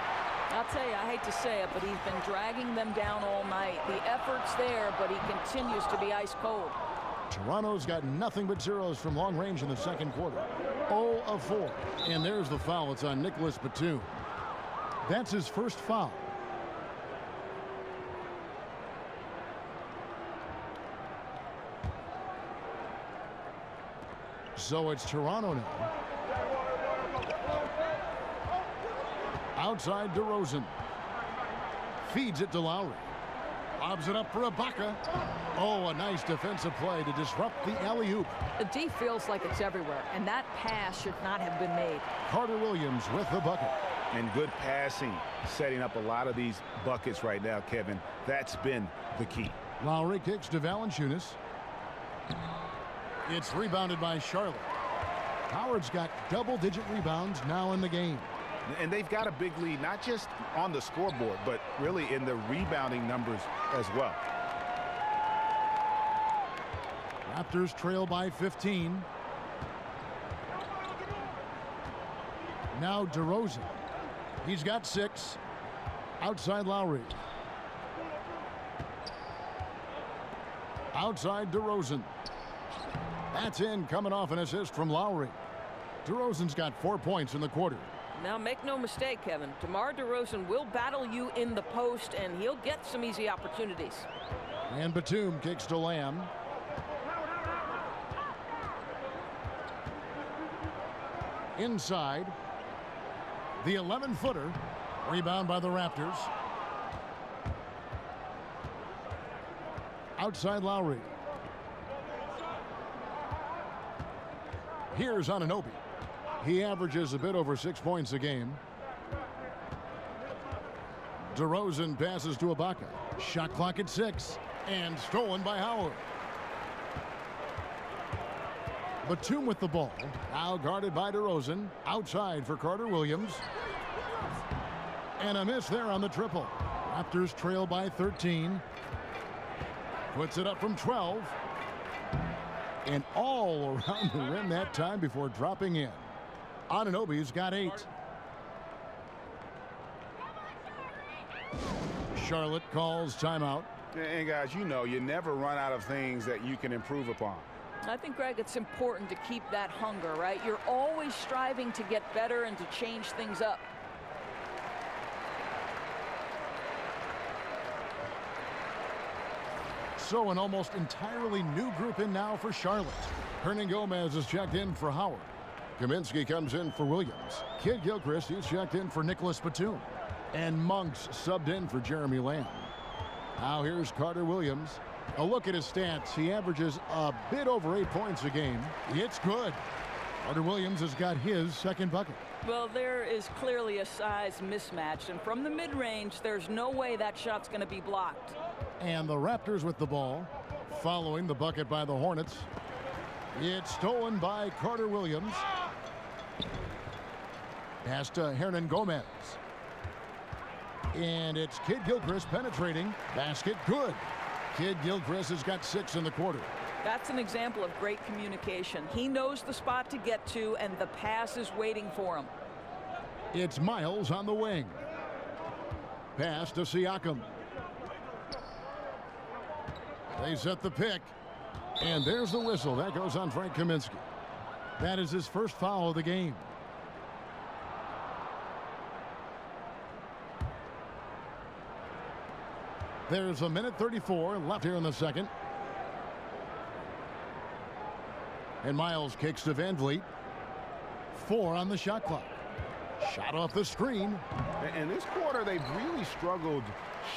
I'll tell you, I hate to say it, but he's been dragging them down all night. The effort's there, but he continues to be ice cold. Toronto's got nothing but zeros from long range in the second quarter. 0 of 4. And there's the foul. It's on Nicholas Batum. That's his first foul. So it's Toronto now. Outside DeRozan. Feeds it to Lowry. Lobs it up for Ibaka. Oh, a nice defensive play to disrupt the alley-oop. The D feels like it's everywhere, and that pass should not have been made. Carter Williams with the bucket. And good passing, setting up a lot of these buckets right now, Kevin. That's been the key. Lowry kicks to Valanciunas. It's rebounded by Charlotte. Howard's got double-digit rebounds now in the game. And they've got a big lead, not just on the scoreboard, but really in the rebounding numbers as well. Raptors trail by 15. Now DeRozan. He's got 6. Outside Lowry. Outside DeRozan. That's in, coming off an assist from Lowry. DeRozan's got 4 points in the quarter. Now, make no mistake, Kevin. DeMar DeRozan will battle you in the post, and he'll get some easy opportunities. And Batum kicks to Lamb. Inside. The 11-footer. Rebound by the Raptors. Outside Lowry. Here's Anunoby. He averages a bit over 6 points a game. DeRozan passes to Ibaka. Shot clock at 6. And stolen by Howard. Batum with the ball. Now guarded by DeRozan. Outside for Carter Williams. And a miss there on the triple. Raptors trail by 13. Puts it up from 12. And all around the rim that time before dropping in. Anunoby's got 8. Charlotte calls timeout. And guys, you know, you never run out of things that you can improve upon. I think, Greg, it's important to keep that hunger, right? You're always striving to get better and to change things up. So an almost entirely new group in now for Charlotte. Hernangomez is checked in for Howard. Kaminsky comes in for Williams. Kid Gilchrist is checked in for Nicholas Batum. And Monks subbed in for Jeremy Lamb. Now here's Carter Williams. A look at his stats. He averages a bit over 8 points a game. It's good. Carter Williams has got his second bucket. Well, there is clearly a size mismatch, and from the mid-range, there's no way that shot's going to be blocked. And the Raptors with the ball, following the bucket by the Hornets. It's stolen by Carter Williams. Pass to Hernangomez. And it's Kid Gilchrist penetrating. Basket good. Kid Gilchrist has got 6 in the quarter. That's an example of great communication. He knows the spot to get to, and the pass is waiting for him. It's Miles on the wing. Pass to Siakam. They set the pick. And there's the whistle. That goes on Frank Kaminsky. That is his first foul of the game. There's a minute 34 left here in the second. And Miles kicks to Van Vliet. 4 on the shot clock. Shot off the screen. In this quarter, they've really struggled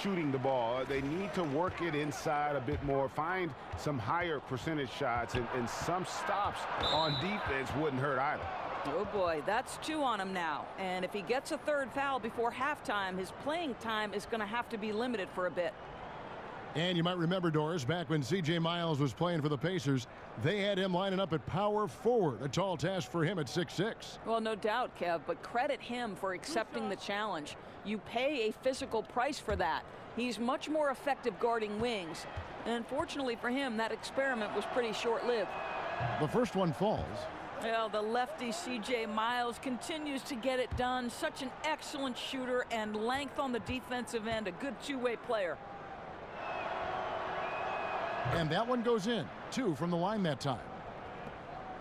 shooting the ball. They need to work it inside a bit more, find some higher percentage shots, and some stops on defense wouldn't hurt either. Oh boy, that's 2 on him now. And if he gets a third foul before halftime, his playing time is going to have to be limited for a bit. And you might remember, Doris, back when C.J. Miles was playing for the Pacers, they had him lining up at power forward, a tall task for him at 6'6". Well, no doubt, Kev, but credit him for accepting the challenge. You pay a physical price for that. He's much more effective guarding wings. And unfortunately for him, that experiment was pretty short-lived. The first one falls. Well, the lefty C.J. Miles continues to get it done. Such an excellent shooter and length on the defensive end. A good two-way player. And that one goes in. 2 from the line that time.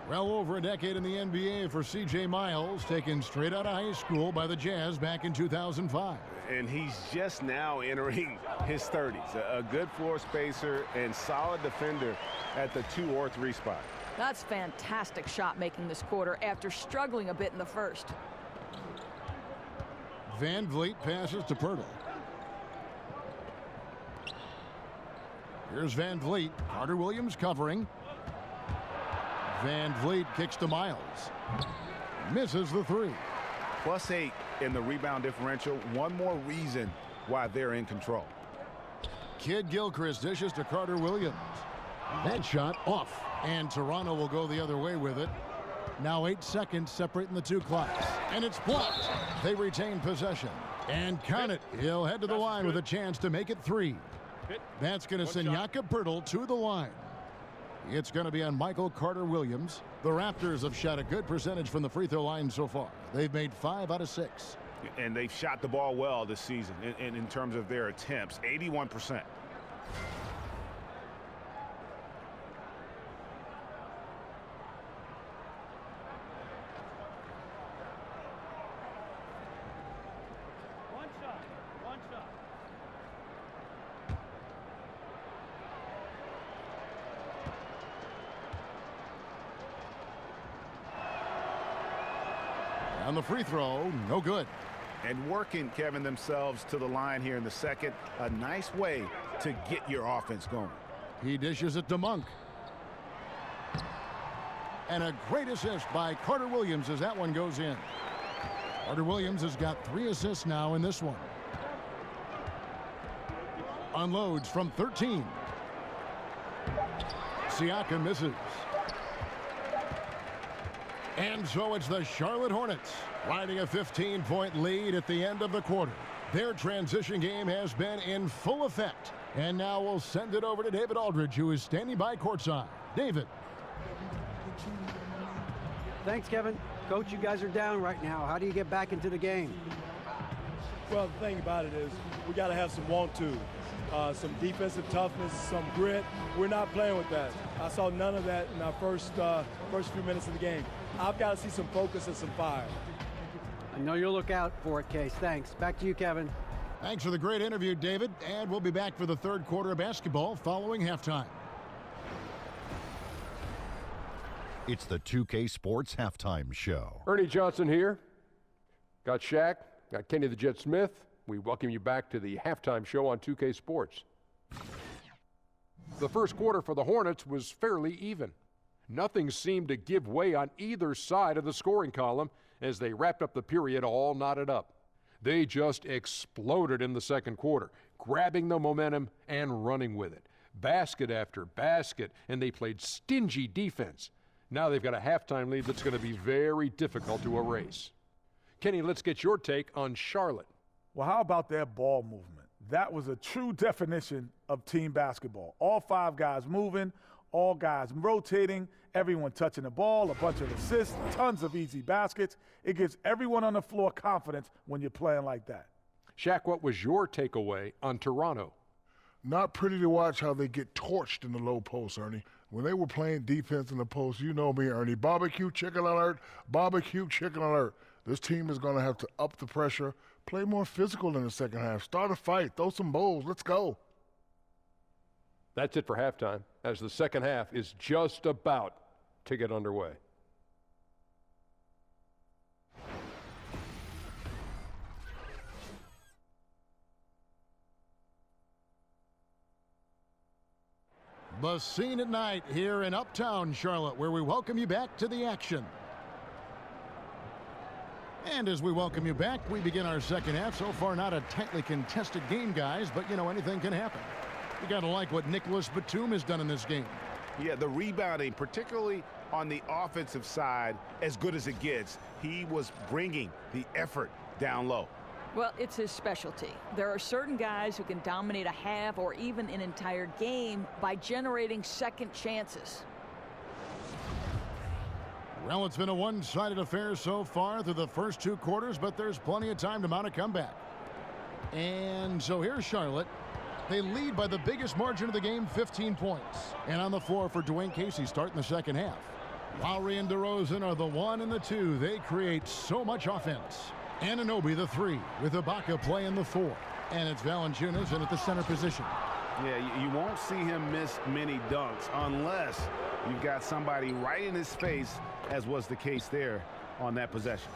Well over a decade in the NBA for C.J. Miles, taken straight out of high school by the Jazz back in 2005. And he's just now entering his 30s. A good floor spacer and solid defender at the 2 or 3 spot. That's fantastic shot making this quarter after struggling a bit in the first. Van Vliet passes to Pirtle. Here's Van Vliet. Carter Williams covering. Van Vliet kicks to Miles. Misses the 3. +8 in the rebound differential. One more reason why they're in control. Kid Gilchrist dishes to Carter Williams. That shot off. And Toronto will go the other way with it. Now 8 seconds separating the 2 clocks. And it's blocked. They retain possession. And count it. He'll head to the line with a chance to make it 3. That's going to send Jakob Poeltl to the line. It's going to be on Michael Carter Williams. The Raptors have shot a good percentage from the free throw line so far. They've made 5 out of 6. And they've shot the ball well this season in terms of their attempts. 81%. On the free throw, no good. And working, Kevin, themselves to the line here in the second. A nice way to get your offense going. He dishes it to Monk. And a great assist by Carter Williams as that one goes in. Carter Williams has got 3 assists now in this one. Unloads from 13. Siakam misses. And so it's the Charlotte Hornets riding a 15-point lead at the end of the quarter. Their transition game has been in full effect. And now we'll send it over to David Aldridge, who is standing by courtside. David. Thanks, Kevin. Coach, you guys are down right now. How do you get back into the game? Well, the thing about it is we got to have some want-to, some defensive toughness, some grit. We're not playing with that. I saw none of that in our first few minutes of the game. I've got to see some focus and some fire. I know you'll look out for it, Case. Thanks. Back to you, Kevin. Thanks for the great interview, David. And we'll be back for the third quarter of basketball following halftime. It's the 2K Sports Halftime Show. Ernie Johnson here. Got Shaq, got Kenny the Jet Smith. We welcome you back to the halftime show on 2K Sports. The first quarter for the Hornets was fairly even. Nothing seemed to give way on either side of the scoring column as they wrapped up the period all knotted up. They just exploded in the second quarter, grabbing the momentum and running with it. Basket after basket, and they played stingy defense. Now they've got a halftime lead that's going to be very difficult to erase. Kenny, let's get your take on Charlotte. Well, how about their ball movement? That was a true definition of team basketball. All 5 guys moving, all guys rotating, everyone touching the ball, a bunch of assists, tons of easy baskets. It gives everyone on the floor confidence when you're playing like that. Shaq, what was your takeaway on Toronto? Not pretty to watch how they get torched in the low post, Ernie. When they were playing defense in the post, you know me, Ernie. Barbecue chicken alert, barbecue chicken alert. This team is going to have to up the pressure, play more physical in the second half, start a fight, throw some bowls, let's go. That's it for halftime, as the second half is just about to get underway. The scene at night here in Uptown Charlotte, where we welcome you back to the action. And as we welcome you back, we begin our second half. So far, not a tightly contested game, guys, but, you know, anything can happen. You got to like what Nicholas Batum has done in this game. Yeah, the rebounding, particularly on the offensive side, as good as it gets. He was bringing the effort down low. Well, it's his specialty. There are certain guys who can dominate a half or even an entire game by generating second chances. Well, it's been a one-sided affair so far through the first 2 quarters, but there's plenty of time to mount a comeback. And so here's Charlotte. They lead by the biggest margin of the game, 15 points. And on the floor for Dwayne Casey starting the second half. Lowry and DeRozan are the 1 and the 2. They create so much offense. Anunoby the 3 with Ibaka playing the 4. And it's Valanciunas in at the center position. Yeah, you won't see him miss many dunks unless you've got somebody right in his face, as was the case there on that possession.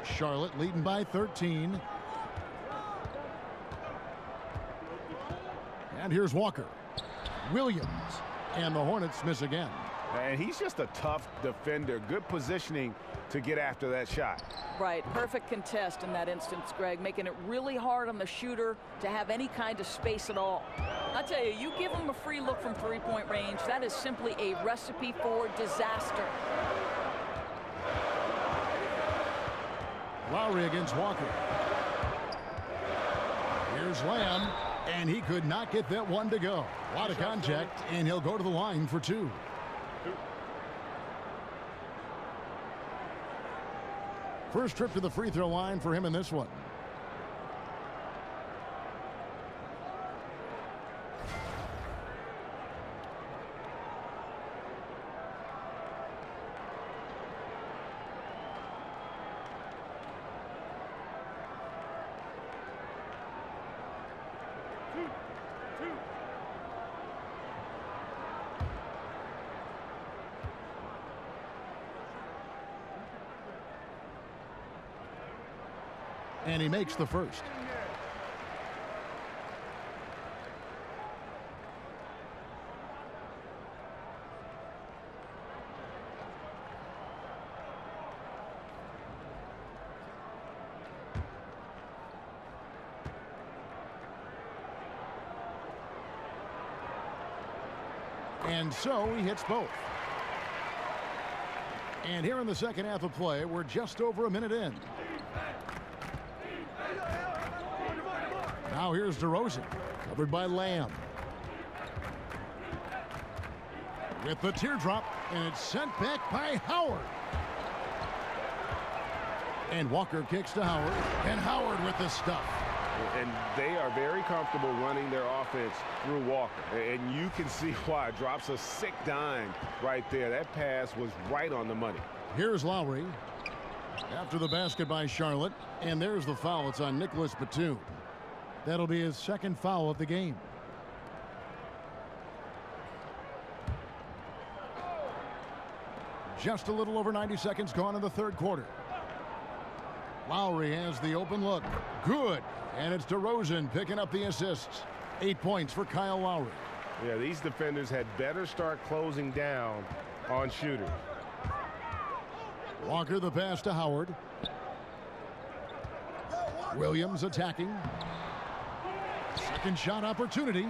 Charlotte leading by 13. And here's Walker. Williams. And the Hornets miss again. And he's just a tough defender. Good positioning to get after that shot. Right, perfect contest in that instance, Greg, making it really hard on the shooter to have any kind of space at all. I tell you, you give him a free look from three-point range, that is simply a recipe for disaster. Lowry against Walker. Here's Lamb, and he could not get that one to go. A lot of contact, and he'll go to the line for 2. First trip to the free throw line for him in this one. And he makes the first. And so he hits both. And here in the second half of play, we're just over a minute in. Now here's DeRozan, covered by Lamb. With the teardrop, and it's sent back by Howard. And Walker kicks to Howard, and Howard with the stuff. And they are very comfortable running their offense through Walker. And you can see why. Drops a sick dime right there. That pass was right on the money. Here's Lowry after the basket by Charlotte. And there's the foul. It's on Nicholas Batum. That'll be his second foul of the game. Just a little over 90 seconds gone in the third quarter. Lowry has the open look. Good. And it's DeRozan picking up the assists. 8 points for Kyle Lowry. Yeah, these defenders had better start closing down on shooters. Walker the pass to Howard. Williams attacking. Second shot opportunity.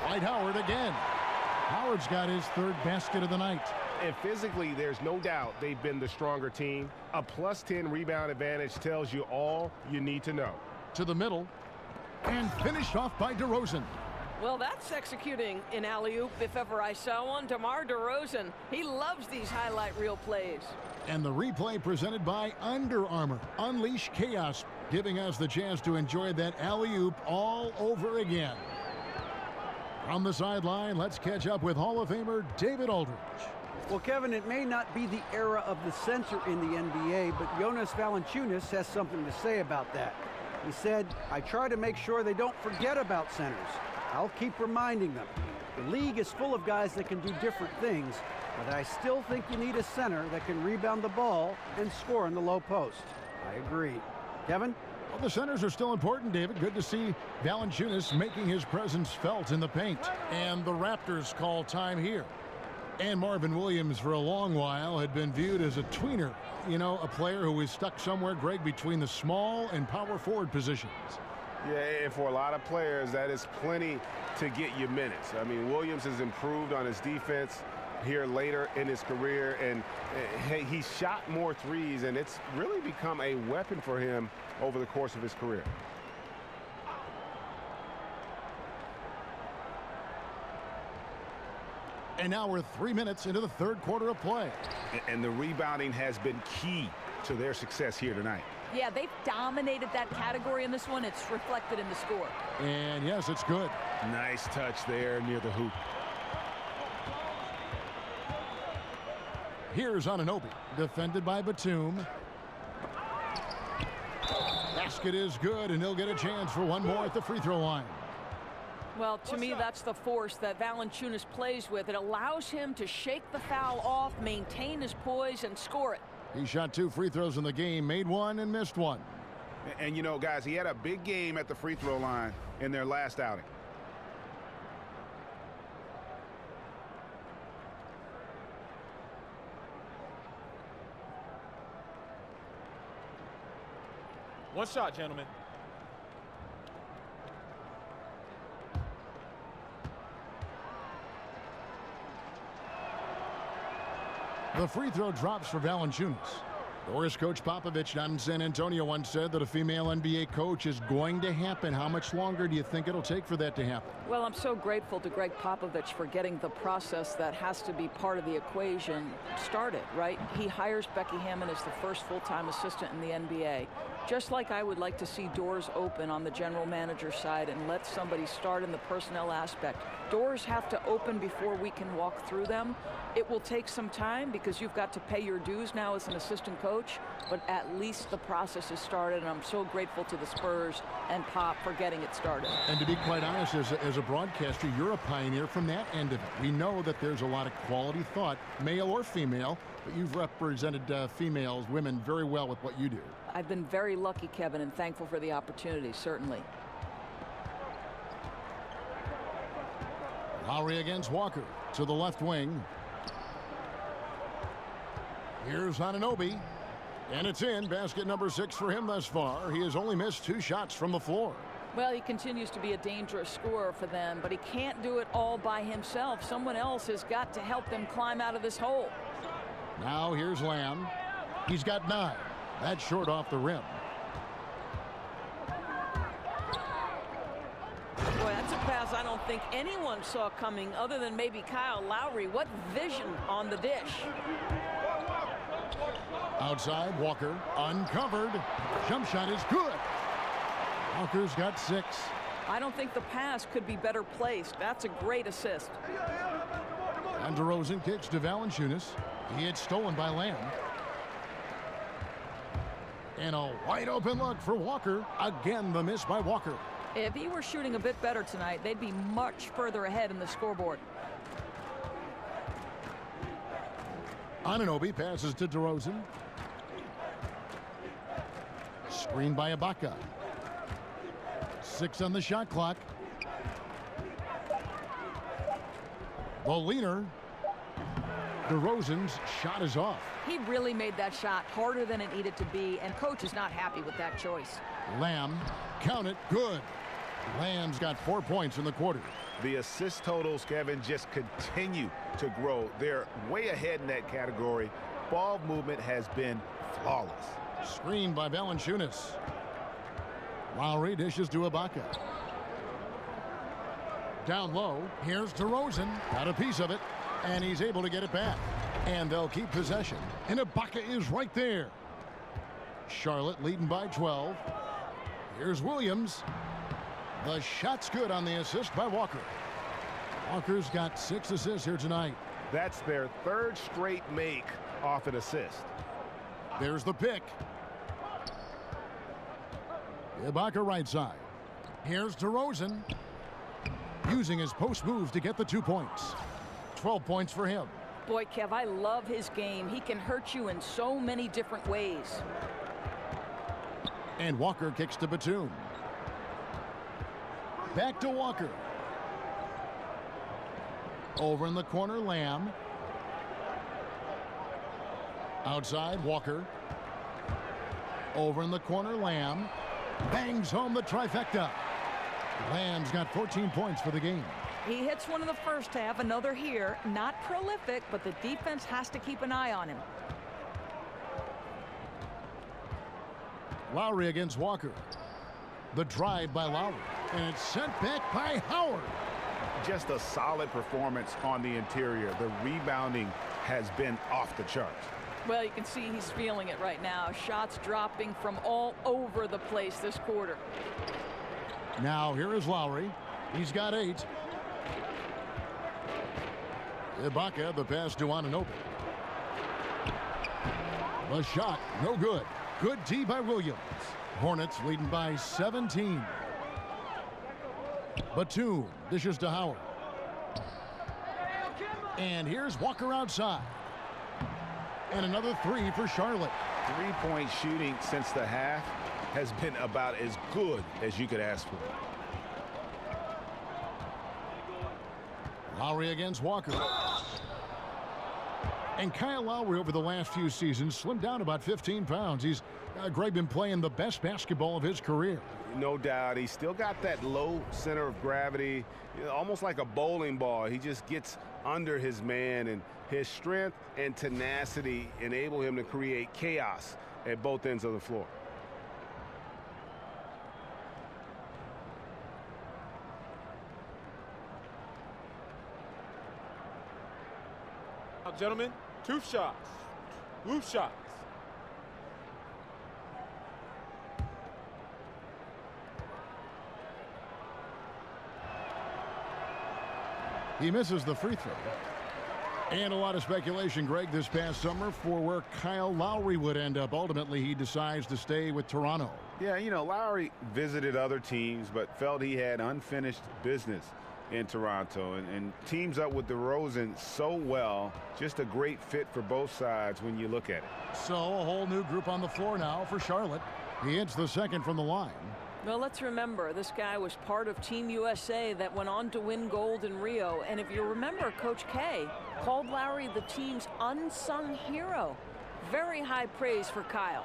Dwight Howard again. Howard's got his third basket of the night. And physically, there's no doubt they've been the stronger team. A plus 10 rebound advantage tells you all you need to know. To the middle. And finished off by DeRozan. Well, that's executing an alley-oop if ever I saw one. DeMar DeRozan, he loves these highlight reel plays. And the replay presented by Under Armour. Unleash chaos, giving us the chance to enjoy that alley-oop all over again. From the sideline, let's catch up with Hall of Famer David Aldridge. Well, Kevin, it may not be the era of the center in the NBA, but Jonas Valanciunas has something to say about that. He said, "I try to make sure they don't forget about centers. I'll keep reminding them. The league is full of guys that can do different things, but I still think you need a center that can rebound the ball and score in the low post." I agree. Kevin? Well, the centers are still important, David. Good to see Valanciunas making his presence felt in the paint. And the Raptors call time here. And Marvin Williams, for a long while, had been viewed as a tweener. You know, a player who is stuck somewhere, Greg, between the small and power forward positions. Yeah, and for a lot of players, that is plenty to get you minutes. I mean, Williams has improved on his defense here later in his career, and he shot more threes, and it's really become a weapon for him over the course of his career. And now we're 3 minutes into the third quarter of play. And the rebounding has been key to their success here tonight. Yeah, they've dominated that category in this one. It's reflected in the score. And yes, it's good. Nice touch there near the hoop. Here's Anunoby, defended by Batum. Basket is good, and he'll get a chance for one more at the free throw line. Well, to me, that's the force that Valanciunas plays with. It allows him to shake the foul off, maintain his poise, and score it. He shot 2 free throws in the game, made one and missed one. And you know, guys, he had a big game at the free throw line in their last outing. One shot, gentlemen. The free throw drops for Valanciunas. Doris coach Popovich down in San Antonio once said that a female NBA coach is going to happen. How much longer do you think it'll take for that to happen? Well, I'm so grateful to Greg Popovich for getting the process that has to be part of the equation started, right? He hires Becky Hammon as the first full-time assistant in the NBA. Just like I would like to see doors open on the general manager side and let somebody start in the personnel aspect. Doors have to open before we can walk through them. It will take some time because you've got to pay your dues now as an assistant coach. coach, but at least the process has started, and I'm so grateful to the Spurs and Pop for getting it started. And to be quite honest, as a broadcaster, you're a pioneer from that end of it. We know that there's a lot of quality thought, male or female, but you've represented women very well with what you do. I've been very lucky, Kevin, and thankful for the opportunity, certainly. Lowry against Walker to the left wing. Here's Anunoby, and it's in. Basket number 6 for him thus far. He has only missed 2 shots from the floor. Well, he continues to be a dangerous scorer for them, but he can't do it all by himself. Someone else has got to help them climb out of this hole. Now here's Lamb. He's got 9. That's short off the rim. Boy, that's a pass I don't think anyone saw coming other than maybe Kyle Lowry. What vision on the dish. Outside, Walker uncovered. Jump shot is good. Walker's got 6. I don't think the pass could be better placed. That's a great assist. And DeRozan kicks to Valanciunas. He had stolen by Lamb. And a wide open look for Walker. Again, the miss by Walker. If he were shooting a bit better tonight, they'd be much further ahead in the scoreboard. Anunoby passes to DeRozan. Screened by Ibaka. 6 on the shot clock. The leaner. DeRozan's shot is off. He really made that shot harder than it needed to be, and coach is not happy with that choice. Lamb, count it, good. Lamb's got 4 points in the quarter. The assist totals, Kevin, just continue to grow. They're way ahead in that category. Ball movement has been flawless. Screened by Valanciunas. Lowry dishes to Ibaka. Down low, here's DeRozan. Got a piece of it, and he's able to get it back. And they'll keep possession. And Ibaka is right there. Charlotte leading by 12. Here's Williams. The shot's good on the assist by Walker. Walker's got 6 assists here tonight. That's their 3rd straight make off an assist. There's the pick. Ibaka right side. Here's DeRozan. Using his post move to get the 2 points. 12 points for him. Boy, Kev, I love his game. He can hurt you in so many different ways. And Walker kicks to Batum. Back to Walker. Over in the corner, Lamb. Outside, Walker. Over in the corner, Lamb. Bangs home the trifecta. Lamb's got 14 points for the game. He hits one in the first half, another here. Not prolific, but the defense has to keep an eye on him. Lowry against Walker. The drive by Lowry. And it's sent back by Howard. Just a solid performance on the interior. The rebounding has been off the charts. Well, you can see he's feeling it right now. Shots dropping from all over the place this quarter. Now here is Lowry. He's got 8. Ibaka, the pass to Anunoby. The shot, no good. Good D by Williams. Hornets leading by 17. Batum dishes to Howard. And here's Walker outside. And another 3 for Charlotte. 3-point shooting since the half has been about as good as you could ask for. Lowry against Walker. And Kyle Lowry over the last few seasons slimmed down about 15 pounds. He's, Greg, been playing the best basketball of his career. No doubt. He's still got that low center of gravity, almost like a bowling ball. He just gets under his man, and his strength and tenacity enable him to create chaos at both ends of the floor. Now, gentlemen, 2 shots. Loose shots. He misses the free throw. And a lot of speculation, Greg, this past summer for where Kyle Lowry would end up. Ultimately, he decides to stay with Toronto. Yeah, you know, Lowry visited other teams, but felt he had unfinished business in Toronto and teams up with DeRozan so well. Just a great fit for both sides when you look at it. So a whole new group on the floor now for Charlotte. He hits the second from the line. Well, let's remember, this guy was part of Team USA that went on to win gold in Rio. And if you remember, Coach K called Lowry the team's unsung hero. Very high praise for Kyle.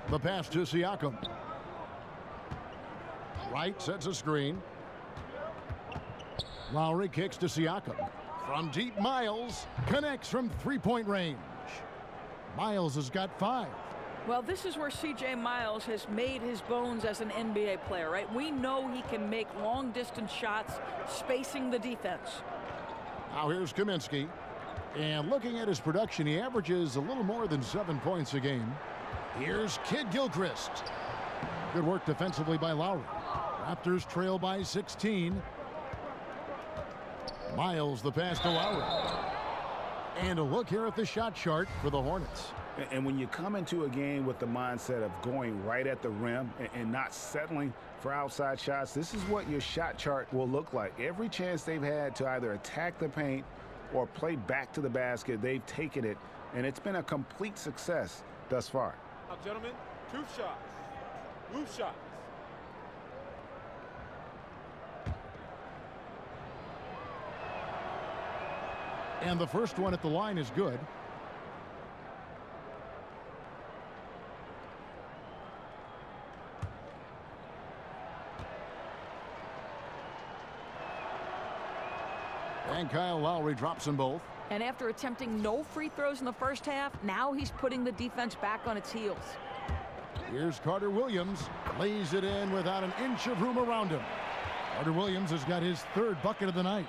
The pass to Siakam. Wright sets a screen. Lowry kicks to Siakam. From deep, Miles connects from three-point range. Miles has got 5. Well, this is where C.J. Miles has made his bones as an NBA player, right? We know he can make long-distance shots, spacing the defense. Now here's Kaminsky. And looking at his production, he averages a little more than 7 points a game. Here's Kid Gilchrist. Good work defensively by Lowry. Raptors trail by 16. Miles the pass to Lowry. And a look here at the shot chart for the Hornets. And when you come into a game with the mindset of going right at the rim and not settling for outside shots, this is what your shot chart will look like. Every chance they've had to either attack the paint or play back to the basket, they've taken it, and it's been a complete success thus far. Now, gentlemen, 2 shots. Loose shots. And the first one at the line is good. And Kyle Lowry drops them both. And after attempting no free throws in the first half, now he's putting the defense back on its heels. Here's Carter Williams. Lays it in without an inch of room around him. Carter Williams has got his 3rd bucket of the night.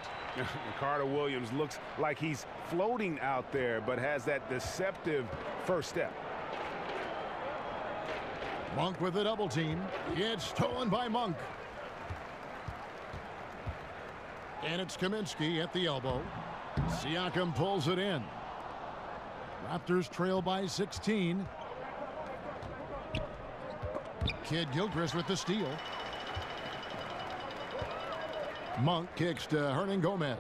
Carter Williams looks like he's floating out there, but has that deceptive first step. Monk with a double team. It's stolen by Monk. And it's Kaminsky at the elbow. Siakam pulls it in. Raptors trail by 16. Kid Gilchrist with the steal. Monk kicks to Hernan Gomez.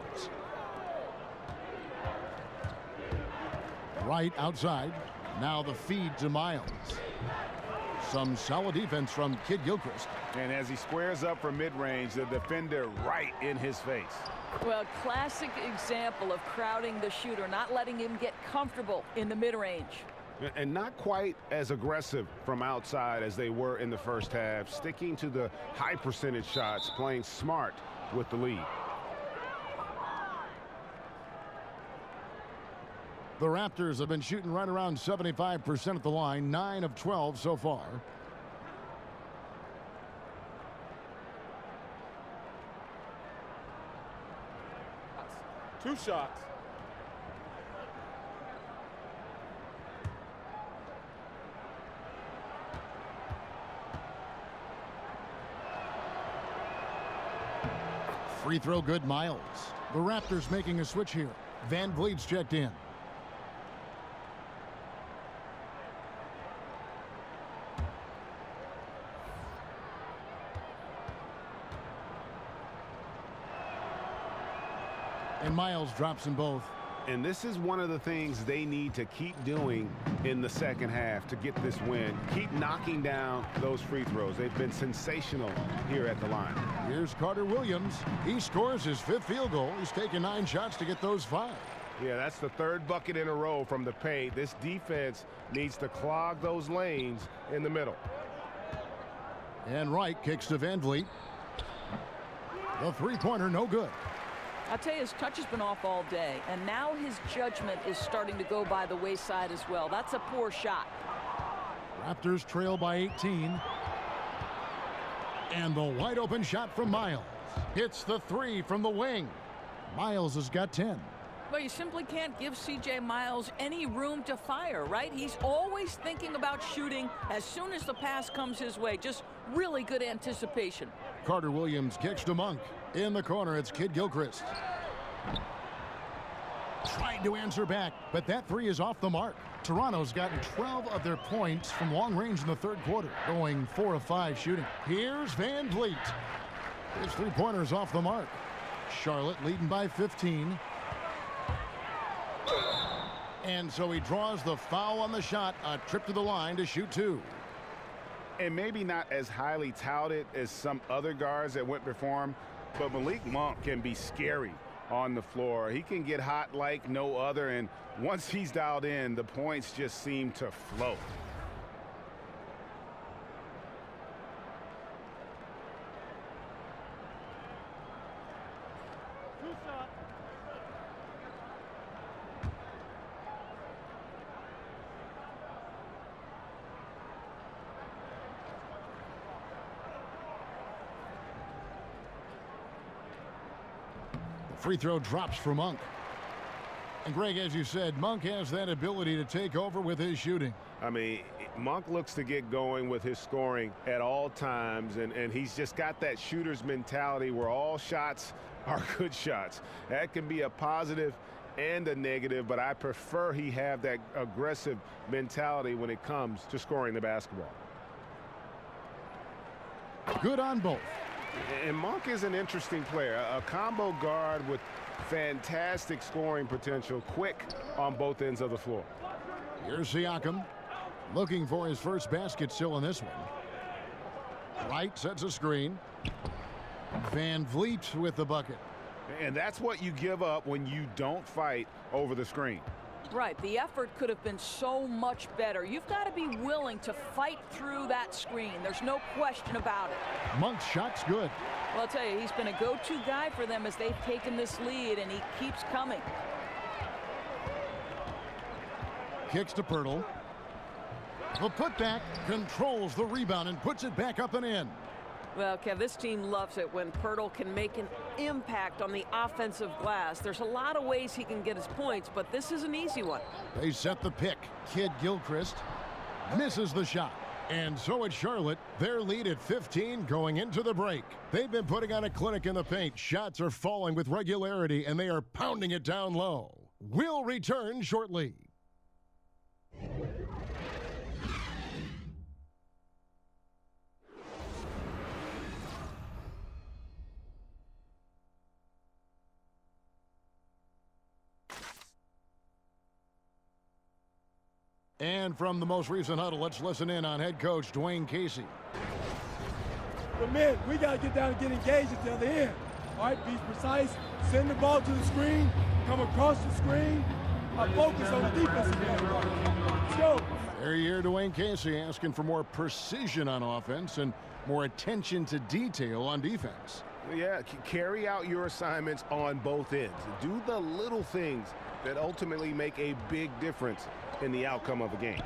Right outside. Now the feed to Miles. Some solid defense from Kid Gilchrist. And as he squares up for mid-range, the defender right in his face. Well, classic example of crowding the shooter, not letting him get comfortable in the mid-range. And not quite as aggressive from outside as they were in the first half, sticking to the high percentage shots, playing smart with the lead. The Raptors have been shooting right around 75% at the line, 9 of 12 so far. Two shots. Free throw good, Miles. The Raptors making a switch here. Van Vliet's checked in. And Miles drops them both. And this is one of the things they need to keep doing in the second half to get this win. Keep knocking down those free throws. They've been sensational here at the line. Here's Carter Williams. He scores his 5th field goal. He's taken 9 shots to get those 5. Yeah, that's the 3rd bucket in a row from the paint. This defense needs to clog those lanes in the middle. And Wright kicks to Van Vliet. The three-pointer no good. I'll tell you, his touch has been off all day, and now his judgment is starting to go by the wayside as well. That's a poor shot. Raptors trail by 18. And the wide open shot from Miles. Hits the 3 from the wing. Miles has got 10. Well, you simply can't give C.J. Miles any room to fire, right? He's always thinking about shooting as soon as the pass comes his way. Just really good anticipation. Carter Williams kicks to Monk. In the corner, it's Kid Gilchrist. Tried to answer back, but that three is off the mark. Toronto's gotten 12 of their points from long range in the third quarter, going 4 of 5 shooting. Here's Van Vliet. His three-pointer's off the mark. Charlotte leading by 15. And so he draws the foul on the shot, a trip to the line to shoot 2. And maybe not as highly touted as some other guards that went before him, but Malik Monk can be scary on the floor. He can get hot like no other, and once he's dialed in, the points just seem to flow. Free throw drops for Monk. And Greg, as you said, Monk has that ability to take over with his shooting. I mean, Monk looks to get going with his scoring at all times, and he's just got that shooter's mentality where all shots are good shots. That can be a positive and a negative, but I prefer he have that aggressive mentality when it comes to scoring the basketball. Good on both. And Monk is an interesting player, a combo guard with fantastic scoring potential, quick on both ends of the floor. Here's Siakam looking for his first basket still in this one. Wright sets a screen. Van Vliet with the bucket. And that's what you give up when you don't fight over the screen. Right, the effort could have been so much better. You've got to be willing to fight through that screen. There's no question about it. Monk's shot's good. Well, I'll tell you, he's been a go-to guy for them as they've taken this lead, and he keeps coming. Kicks to Pirtle. The putback controls the rebound and puts it back up and in. Well, Kev, this team loves it when Pirtle can make an impact on the offensive glass. There's a lot of ways he can get his points, but this is an easy one. They set the pick. Kid Gilchrist misses the shot. And so it's Charlotte. Their lead at 15 going into the break. They've been putting on a clinic in the paint. Shots are falling with regularity, and they are pounding it down low. We'll return shortly. And from the most recent huddle, let's listen in on head coach Dwayne Casey. But man, we got to get down and get engaged at the other end. All right, be precise, send the ball to the screen, come across the screen, focus on the defensive end. Let's go. There you hear Dwayne Casey asking for more precision on offense and more attention to detail on defense. Yeah, carry out your assignments on both ends. Do the little things that ultimately make a big difference in the outcome of a game.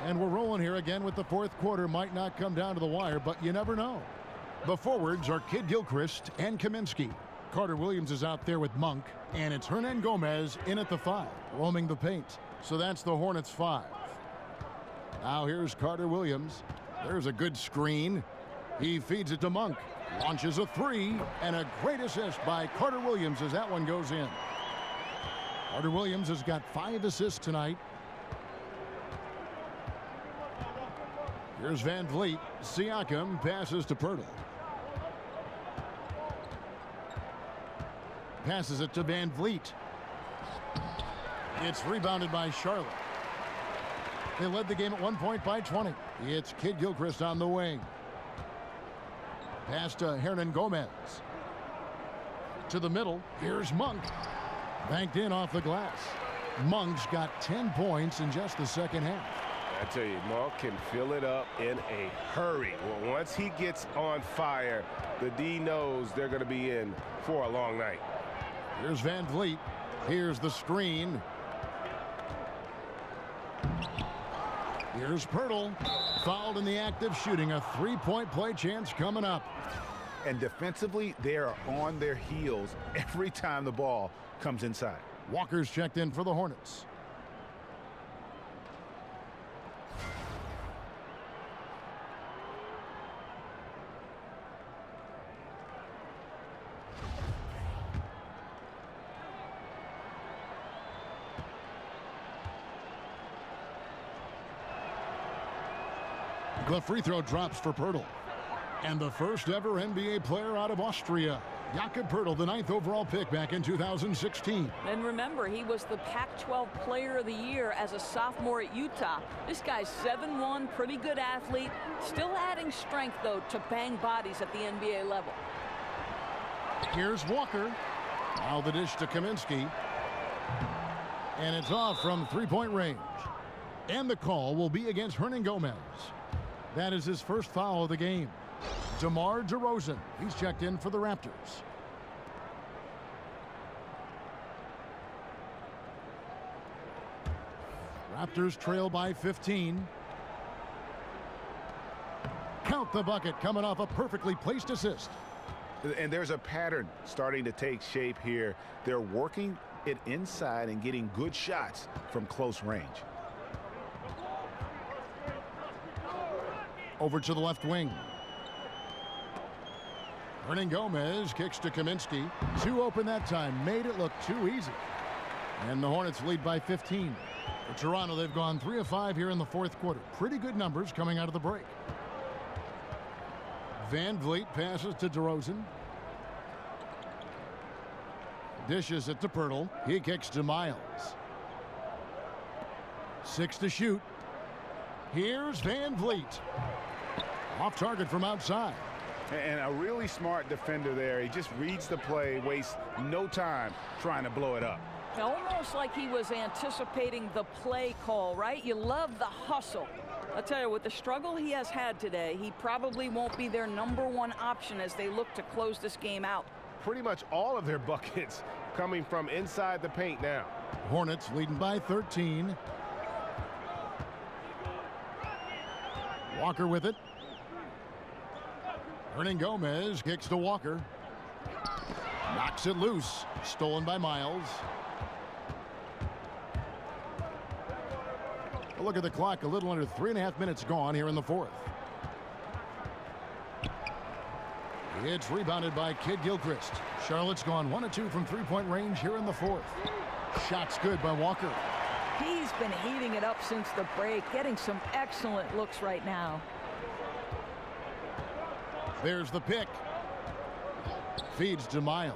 And we're rolling here again with the fourth quarter. Might not come down to the wire, but you never know. The forwards are Kid Gilchrist and Kaminsky. Carter Williams is out there with Monk, and it's Hernan Gomez in at the 5, roaming the paint. So that's the Hornets 5. Now here's Carter Williams. There's a good screen. He feeds it to Monk. Launches a 3, and a great assist by Carter Williams as that one goes in. Carter Williams has got 5 assists tonight. Here's Van Vliet. Siakam passes to Pirtle. Passes it to Van Vliet. It's rebounded by Charlotte. They led the game at 1 point by 20. It's Kid Gilchrist on the wing. Pass to Hernan Gomez. To the middle. Here's Monk. Banked in off the glass. Monk's got 10 points in just the second half. I tell you, Monk can fill it up in a hurry. Well, once he gets on fire, the D knows they're going to be in for a long night. Here's Van Vliet. Here's the screen. Here's Pirtle. Fouled in the act of shooting. A 3-point play chance coming up. And defensively, they are on their heels every time the ball comes inside. Walker's checked in for the Hornets. The free throw drops for Poeltl. And the first ever NBA player out of Austria, Jakob Poeltl, the 9th overall pick back in 2016. And remember, he was the Pac-12 Player of the Year as a sophomore at Utah. This guy's 7'1", pretty good athlete, still adding strength, though, to bang bodies at the NBA level. Here's Walker. Now the dish to Kaminsky. And it's off from three-point range. And the call will be against Hernangomez. That is his first foul of the game. DeMar DeRozan, he's checked in for the Raptors. Raptors trail by 15. Count the bucket, coming off a perfectly placed assist. And there's a pattern starting to take shape here. They're working it inside and getting good shots from close range. Over to the left wing. Hernangomez kicks to Kaminsky. Two open that time. Made it look too easy. And the Hornets lead by 15. For Toronto, they've gone 3 of 5 here in the fourth quarter. Pretty good numbers coming out of the break. Van Vliet passes to DeRozan. Dishes it to Poeltl. He kicks to Miles. 6 to shoot. Here's Van Vliet. Off target from outside. And a really smart defender there. He just reads the play, wastes no time trying to blow it up. Almost like he was anticipating the play call, right? You love the hustle. I'll tell you, with the struggle he has had today, he probably won't be their #1 option as they look to close this game out. Pretty much all of their buckets coming from inside the paint now. Hornets leading by 13. Walker with it. Hernangomez kicks to Walker. Knocks it loose. Stolen by Miles. A look at the clock. A little under 3.5 minutes gone here in the fourth. It's rebounded by Kid Gilchrist. Charlotte's gone 1 of 2 from three-point range here in the fourth. Shot's good by Walker. He's been heating it up since the break, getting some excellent looks right now. There's the pick. Feeds to Miles.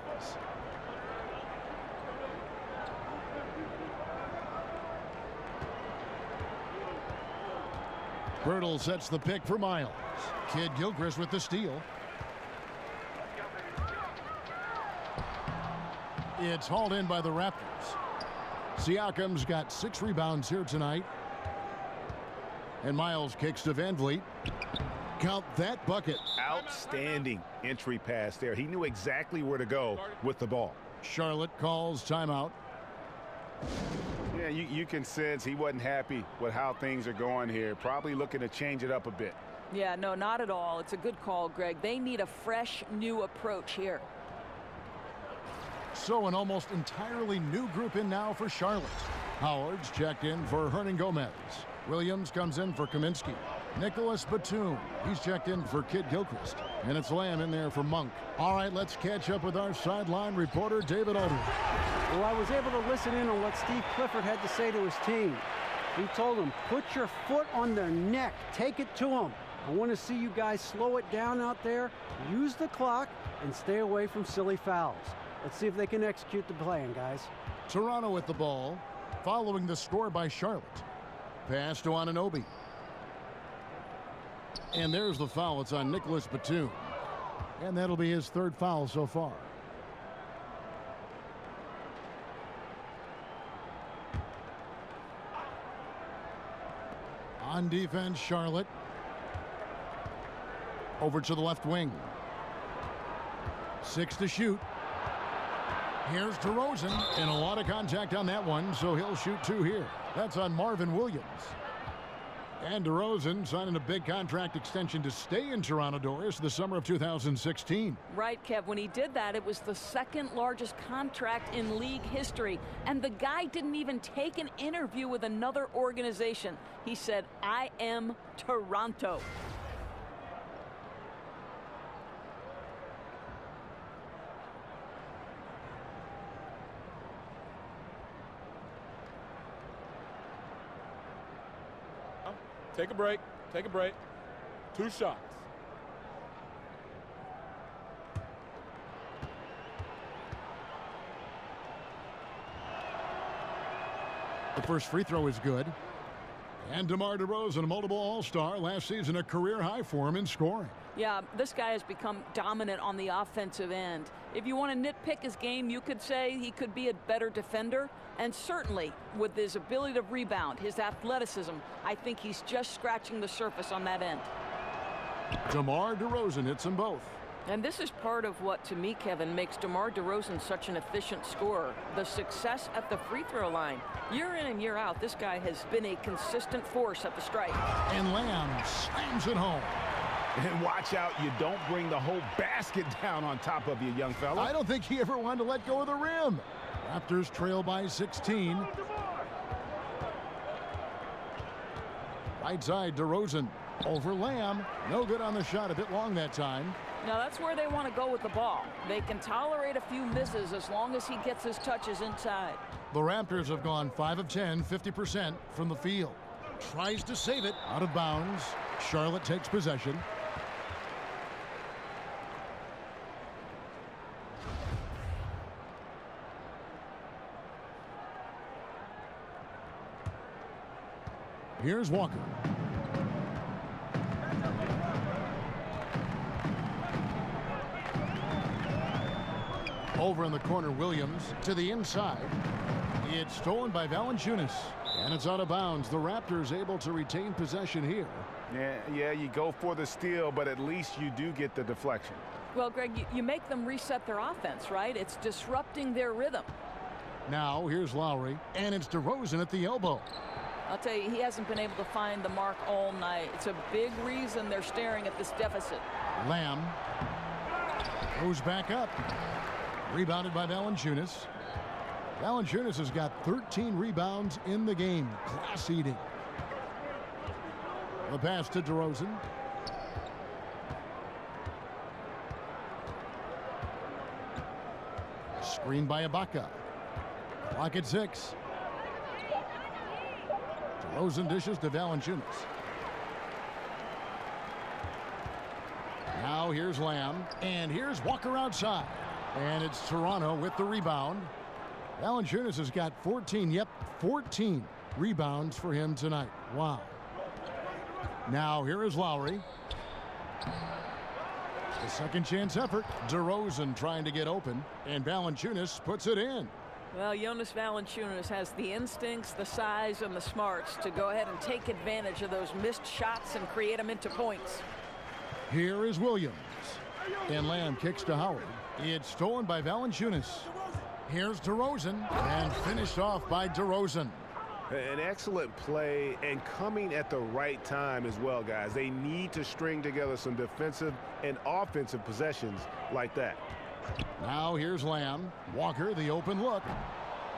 Poeltl sets the pick for Miles. Kid Gilchrist with the steal. It's hauled in by the Raptors. Siakam's got 6 rebounds here tonight. And Miles kicks to Van Vliet. Count that bucket. Outstanding entry pass there. He knew exactly where to go with the ball. Charlotte calls timeout. Yeah, you can sense he wasn't happy with how things are going here. Probably looking to change it up a bit. Yeah, no, not at all. It's a good call, Greg. They need a fresh, new approach here. So an almost entirely new group in now for Charlotte. Howard's checked in for Hernangomez. Williams comes in for Kaminsky. Nicholas Batum, he's checked in for Kid Gilchrist. And it's Lamb in there for Monk. All right, let's catch up with our sideline reporter, David Aldridge. Well, I was able to listen in on what Steve Clifford had to say to his team. He told them, put your foot on their neck. Take it to them. I want to see you guys slow it down out there, use the clock, and stay away from silly fouls. Let's see if they can execute the plan, guys. Toronto with the ball, following the score by Charlotte. Pass to Anunoby. And there's the foul. It's on Nicholas Batum. And that'll be his 3rd foul so far. On defense, Charlotte. Over to the left wing. 6 to shoot. Here's DeRozan, and a lot of contact on that one, so he'll shoot 2 here. That's on Marvin Williams. And DeRozan signing a big contract extension to stay in Toronto, Doris, the summer of 2016. Right, Kev. When he did that, it was the second largest contract in league history. And the guy didn't even take an interview with another organization. He said, I am Toronto. Take a break. Take a break. 2 shots. The first free throw is good. And DeMar DeRozan, a multiple All-Star, last season a career high for him in scoring. Yeah, this guy has become dominant on the offensive end. If you want to nitpick his game, you could say he could be a better defender. And certainly, with his ability to rebound, his athleticism, I think he's just scratching the surface on that end. DeMar DeRozan hits them both. And this is part of what, to me, Kevin, makes DeMar DeRozan such an efficient scorer. The success at the free throw line. Year in and year out, this guy has been a consistent force at the stripe. And Lamb slams it home. And watch out, you don't bring the whole basket down on top of you, young fella. I don't think he ever wanted to let go of the rim. Raptors trail by 16. Right side, DeRozan over Lamb. No good on the shot, a bit long that time. Now that's where they want to go with the ball. They can tolerate a few misses as long as he gets his touches inside. The Raptors have gone 5 of 10, 50% from the field. Tries to save it, out of bounds. Charlotte takes possession. Here's Walker. Over in the corner, Williams to the inside. It's stolen by Valanciunas. And it's out of bounds. The Raptors able to retain possession here. Yeah, you go for the steal, but at least you do get the deflection. Well, Greg, you make them reset their offense, right? It's disrupting their rhythm. Now, here's Lowry, and it's DeRozan at the elbow. I'll tell you, he hasn't been able to find the mark all night. It's a big reason they're staring at this deficit. Lamb goes back up. Rebounded by Valanciunas. Valanciunas has got 13 rebounds in the game. Class eating. The pass to DeRozan. Screen by Ibaka. Clock at 6. DeRozan dishes to Valanciunas. Now here's Lamb. And here's Walker outside. And it's Toronto with the rebound. Valanciunas has got 14 rebounds for him tonight. Wow. Now here is Lowry. The second chance effort. DeRozan trying to get open. And Valanciunas puts it in. Well, Jonas Valanciunas has the instincts, the size, and the smarts to go ahead and take advantage of those missed shots and create them into points. Here is Williams. And Lamb kicks to Howard. It's stolen by Valanciunas. Here's DeRozan. And finished off by DeRozan. An excellent play and coming at the right time as well, guys. They need to string together some defensive and offensive possessions like that. Now here's Lamb. Walker, the open look.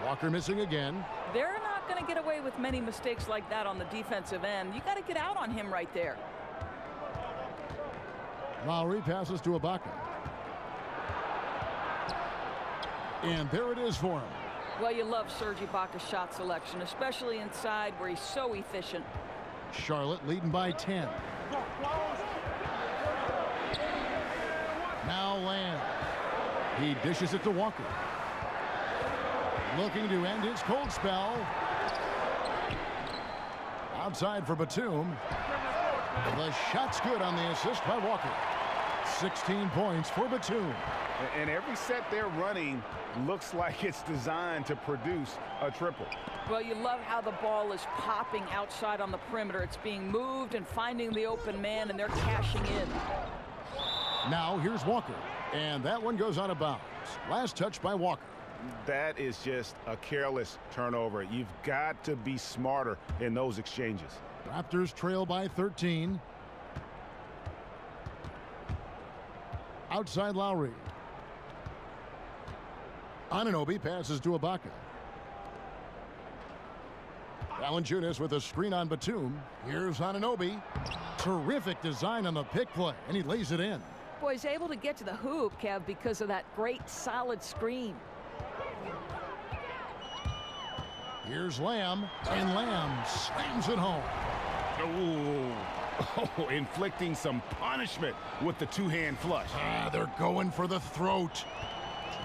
Walker missing again. They're not going to get away with many mistakes like that on the defensive end. You got to get out on him right there. Lowry passes to Ibaka. And there it is for him. Well, you love Serge Ibaka's shot selection, especially inside where he's so efficient. Charlotte leading by 10. Now Lamb. He dishes it to Walker. Looking to end his cold spell. Outside for Batum. The shot's good on the assist by Walker. 16 points for Batum. And every set they're running looks like it's designed to produce a triple. Well, you love how the ball is popping outside on the perimeter. It's being moved and finding the open man, and they're cashing in. Now here's Walker. And that one goes out of bounds. Last touch by Walker. That is just a careless turnover. You've got to be smarter in those exchanges. Raptors trail by 13. Outside Lowry. Anunoby passes to Ibaka. Valanciunas with a screen on Batum. Here's Anunoby. Terrific design on the pick play, and he lays it in. Boy, he's able to get to the hoop, Kev, because of that great solid screen. Here's Lamb, and Lamb slams it home. Oh, inflicting some punishment with the two-hand flush. They're going for the throat.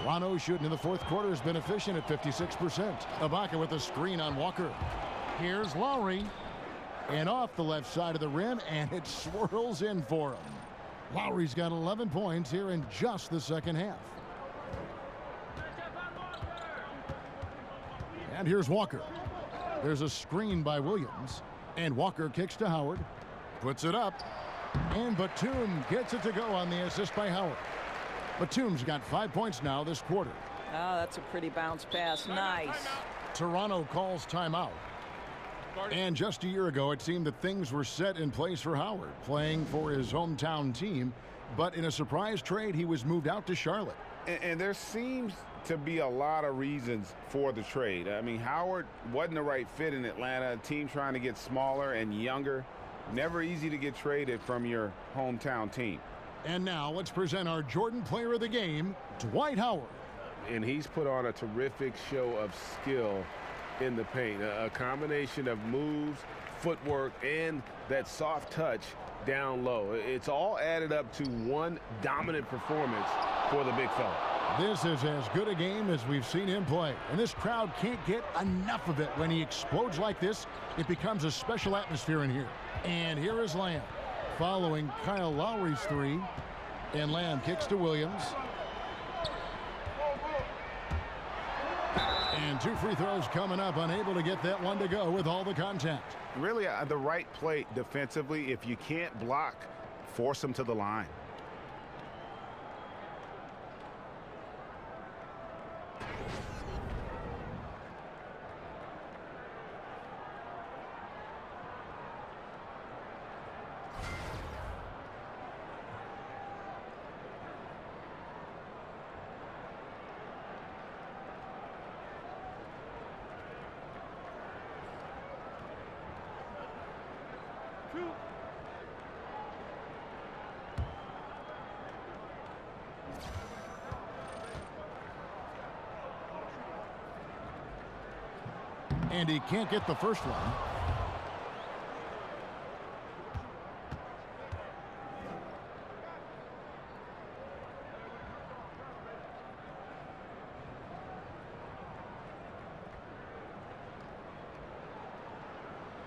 Toronto shooting in the fourth quarter has been efficient at 56%. Ibaka with a screen on Walker. Here's Lowry. And off the left side of the rim, and it swirls in for him. Lowry's got 11 points here in just the second half. And here's Walker. There's a screen by Williams. And Walker kicks to Howard. Puts it up. And Batum gets it to go on the assist by Howard. Batum's got 5 points now this quarter. Oh, that's a pretty bounce pass. Nice. Toronto calls timeout. And just a year ago, it seemed that things were set in place for Howard, playing for his hometown team. But in a surprise trade, he was moved out to Charlotte. And there seems to be a lot of reasons for the trade. I mean, Howard wasn't the right fit in Atlanta, a team trying to get smaller and younger. Never easy to get traded from your hometown team. And now let's present our Jordan Player of the Game, Dwight Howard. And he's put on a terrific show of skill in the paint. A combination of moves, footwork, and that soft touch down low. It's all added up to one dominant performance for the big fella. This is as good a game as we've seen him play. And this crowd can't get enough of it. When he explodes like this, it becomes a special atmosphere in here. And here is Lamb following Kyle Lowry's three. And Lamb kicks to Williams. And 2 free throws coming up, unable to get that one to go with all the contact. Really the right play defensively. If you can't block, force them to the line. And he can't get the first one.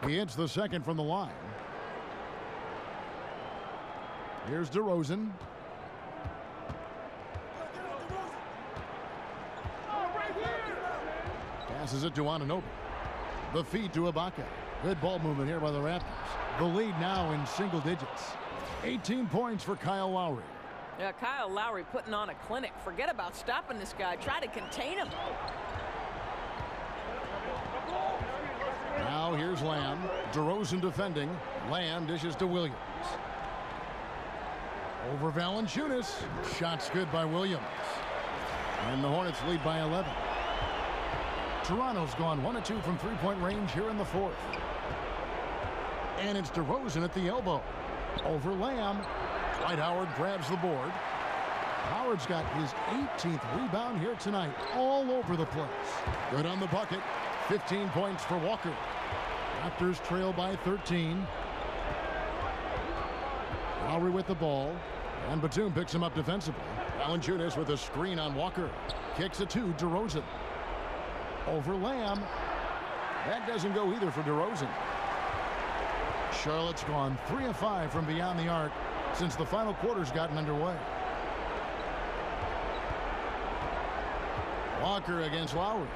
He hits the second from the line. Here's DeRozan. Passes it to Anunoby. The feed to Ibaka. Good ball movement here by the Raptors. The lead now in single digits. 18 points for Kyle Lowry. Yeah, Kyle Lowry putting on a clinic. Forget about stopping this guy. Try to contain him. Now here's Lamb. DeRozan defending. Lamb dishes to Williams. Over Valanciunas. Shots good by Williams. And the Hornets lead by 11. Toronto's gone 1 of 2 from three-point range here in the fourth. And it's DeRozan at the elbow. Over Lamb. Dwight Howard grabs the board. Howard's got his 18th rebound here tonight. All over the place. Good on the bucket. 15 points for Walker. Raptors trail by 13. Lowry with the ball. And Batum picks him up defensively. Valanciunas with a screen on Walker. Kicks it to DeRozan. Over Lamb. That doesn't go either for DeRozan. Charlotte's gone 3 of 5 from beyond the arc since the final quarter's gotten underway. Walker against Lowry.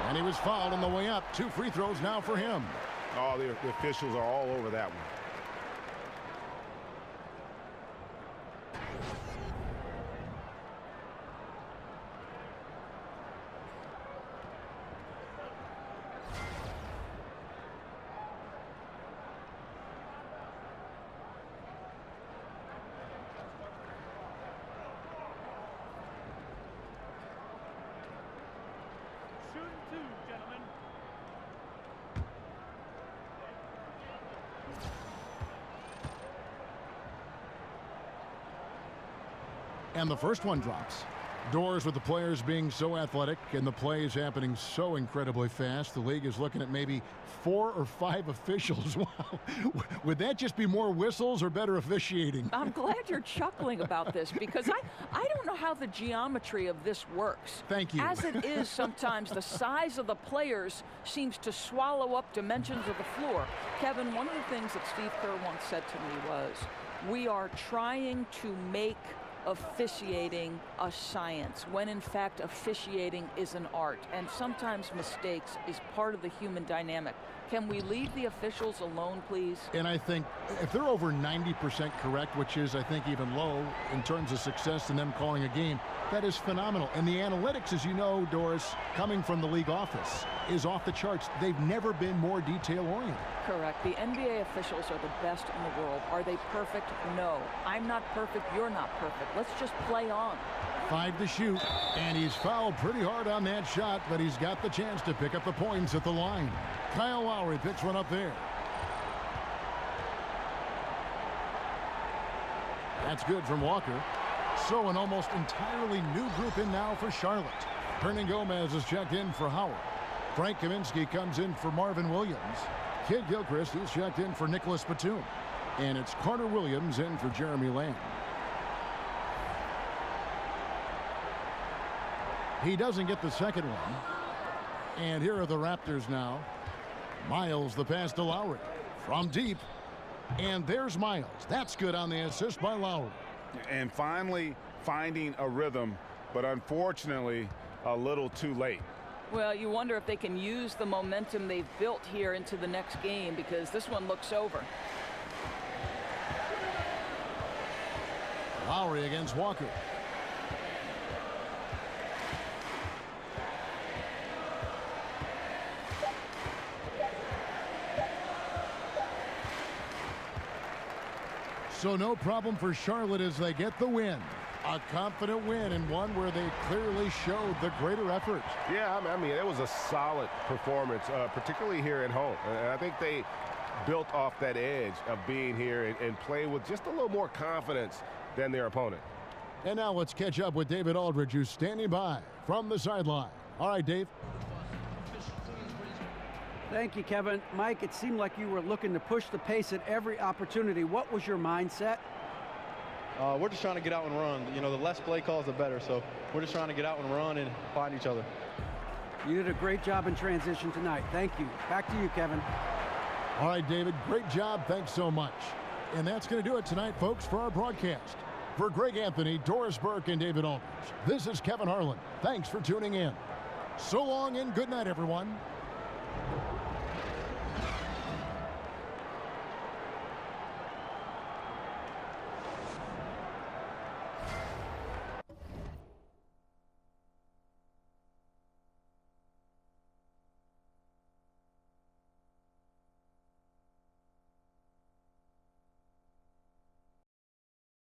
And he was fouled on the way up. 2 free throws now for him. Oh, the officials are all over that one. And the first one drops. Doors, with the players being so athletic and the plays happening so incredibly fast, the league is looking at maybe 4 or 5 officials. Wow. Would that just be more whistles or better officiating? I'm glad you're chuckling about this, because I don't know how the geometry of this works. Thank you. As it is, sometimes the size of the players seems to swallow up dimensions of the floor. Kevin, one of the things that Steve Kerr once said to me was, we are trying to make officiating a science, when in fact officiating is an art, and sometimes mistakes is part of the human dynamic. Can we leave the officials alone, please? And I think if they're over 90% correct, which is, I think, even low in terms of success in them calling a game, that is phenomenal. And the analytics, as you know, Doris, coming from the league office, is off the charts. They've never been more detail-oriented. Correct. The NBA officials are the best in the world. Are they perfect? No. I'm not perfect. You're not perfect. Let's just play on. 5 to shoot, and he's fouled pretty hard on that shot, but he's got the chance to pick up the points at the line. Kyle Lowry picks one up there. That's good from Walker. So an almost entirely new group in now for Charlotte. Hernan Gomez is checked in for Howard. Frank Kaminsky comes in for Marvin Williams. Kid Gilchrist is checked in for Nicholas Batum. And it's Carter Williams in for Jeremy Lamb. He doesn't get the second one. And here are the Raptors now. Miles, the pass to Lowry. From deep. And there's Miles. That's good on the assist by Lowry. And finally finding a rhythm, but unfortunately a little too late. Well, you wonder if they can use the momentum they've built here into the next game, because this one looks over. Lowry against Walker. So no problem for Charlotte as they get the win. A confident win, and one where they clearly showed the greater effort. Yeah, I mean, it was a solid performance, particularly here at home. And I think they built off that edge of being here and play with just a little more confidence than their opponent. And now let's catch up with David Aldridge, who's standing by from the sideline. All right, Dave. Thank you, Kevin. Mike, it seemed like you were looking to push the pace at every opportunity. What was your mindset? We're just trying to get out and run. You know, the less play calls, the better. So we're just trying to get out and run and find each other. You did a great job in transition tonight. Thank you. Back to you, Kevin. All right, David, great job. Thanks so much. And that's going to do it tonight, folks, for our broadcast. For Greg Anthony, Doris Burke, and David Aldridge, this is Kevin Harlan. Thanks for tuning in. So long and good night, everyone.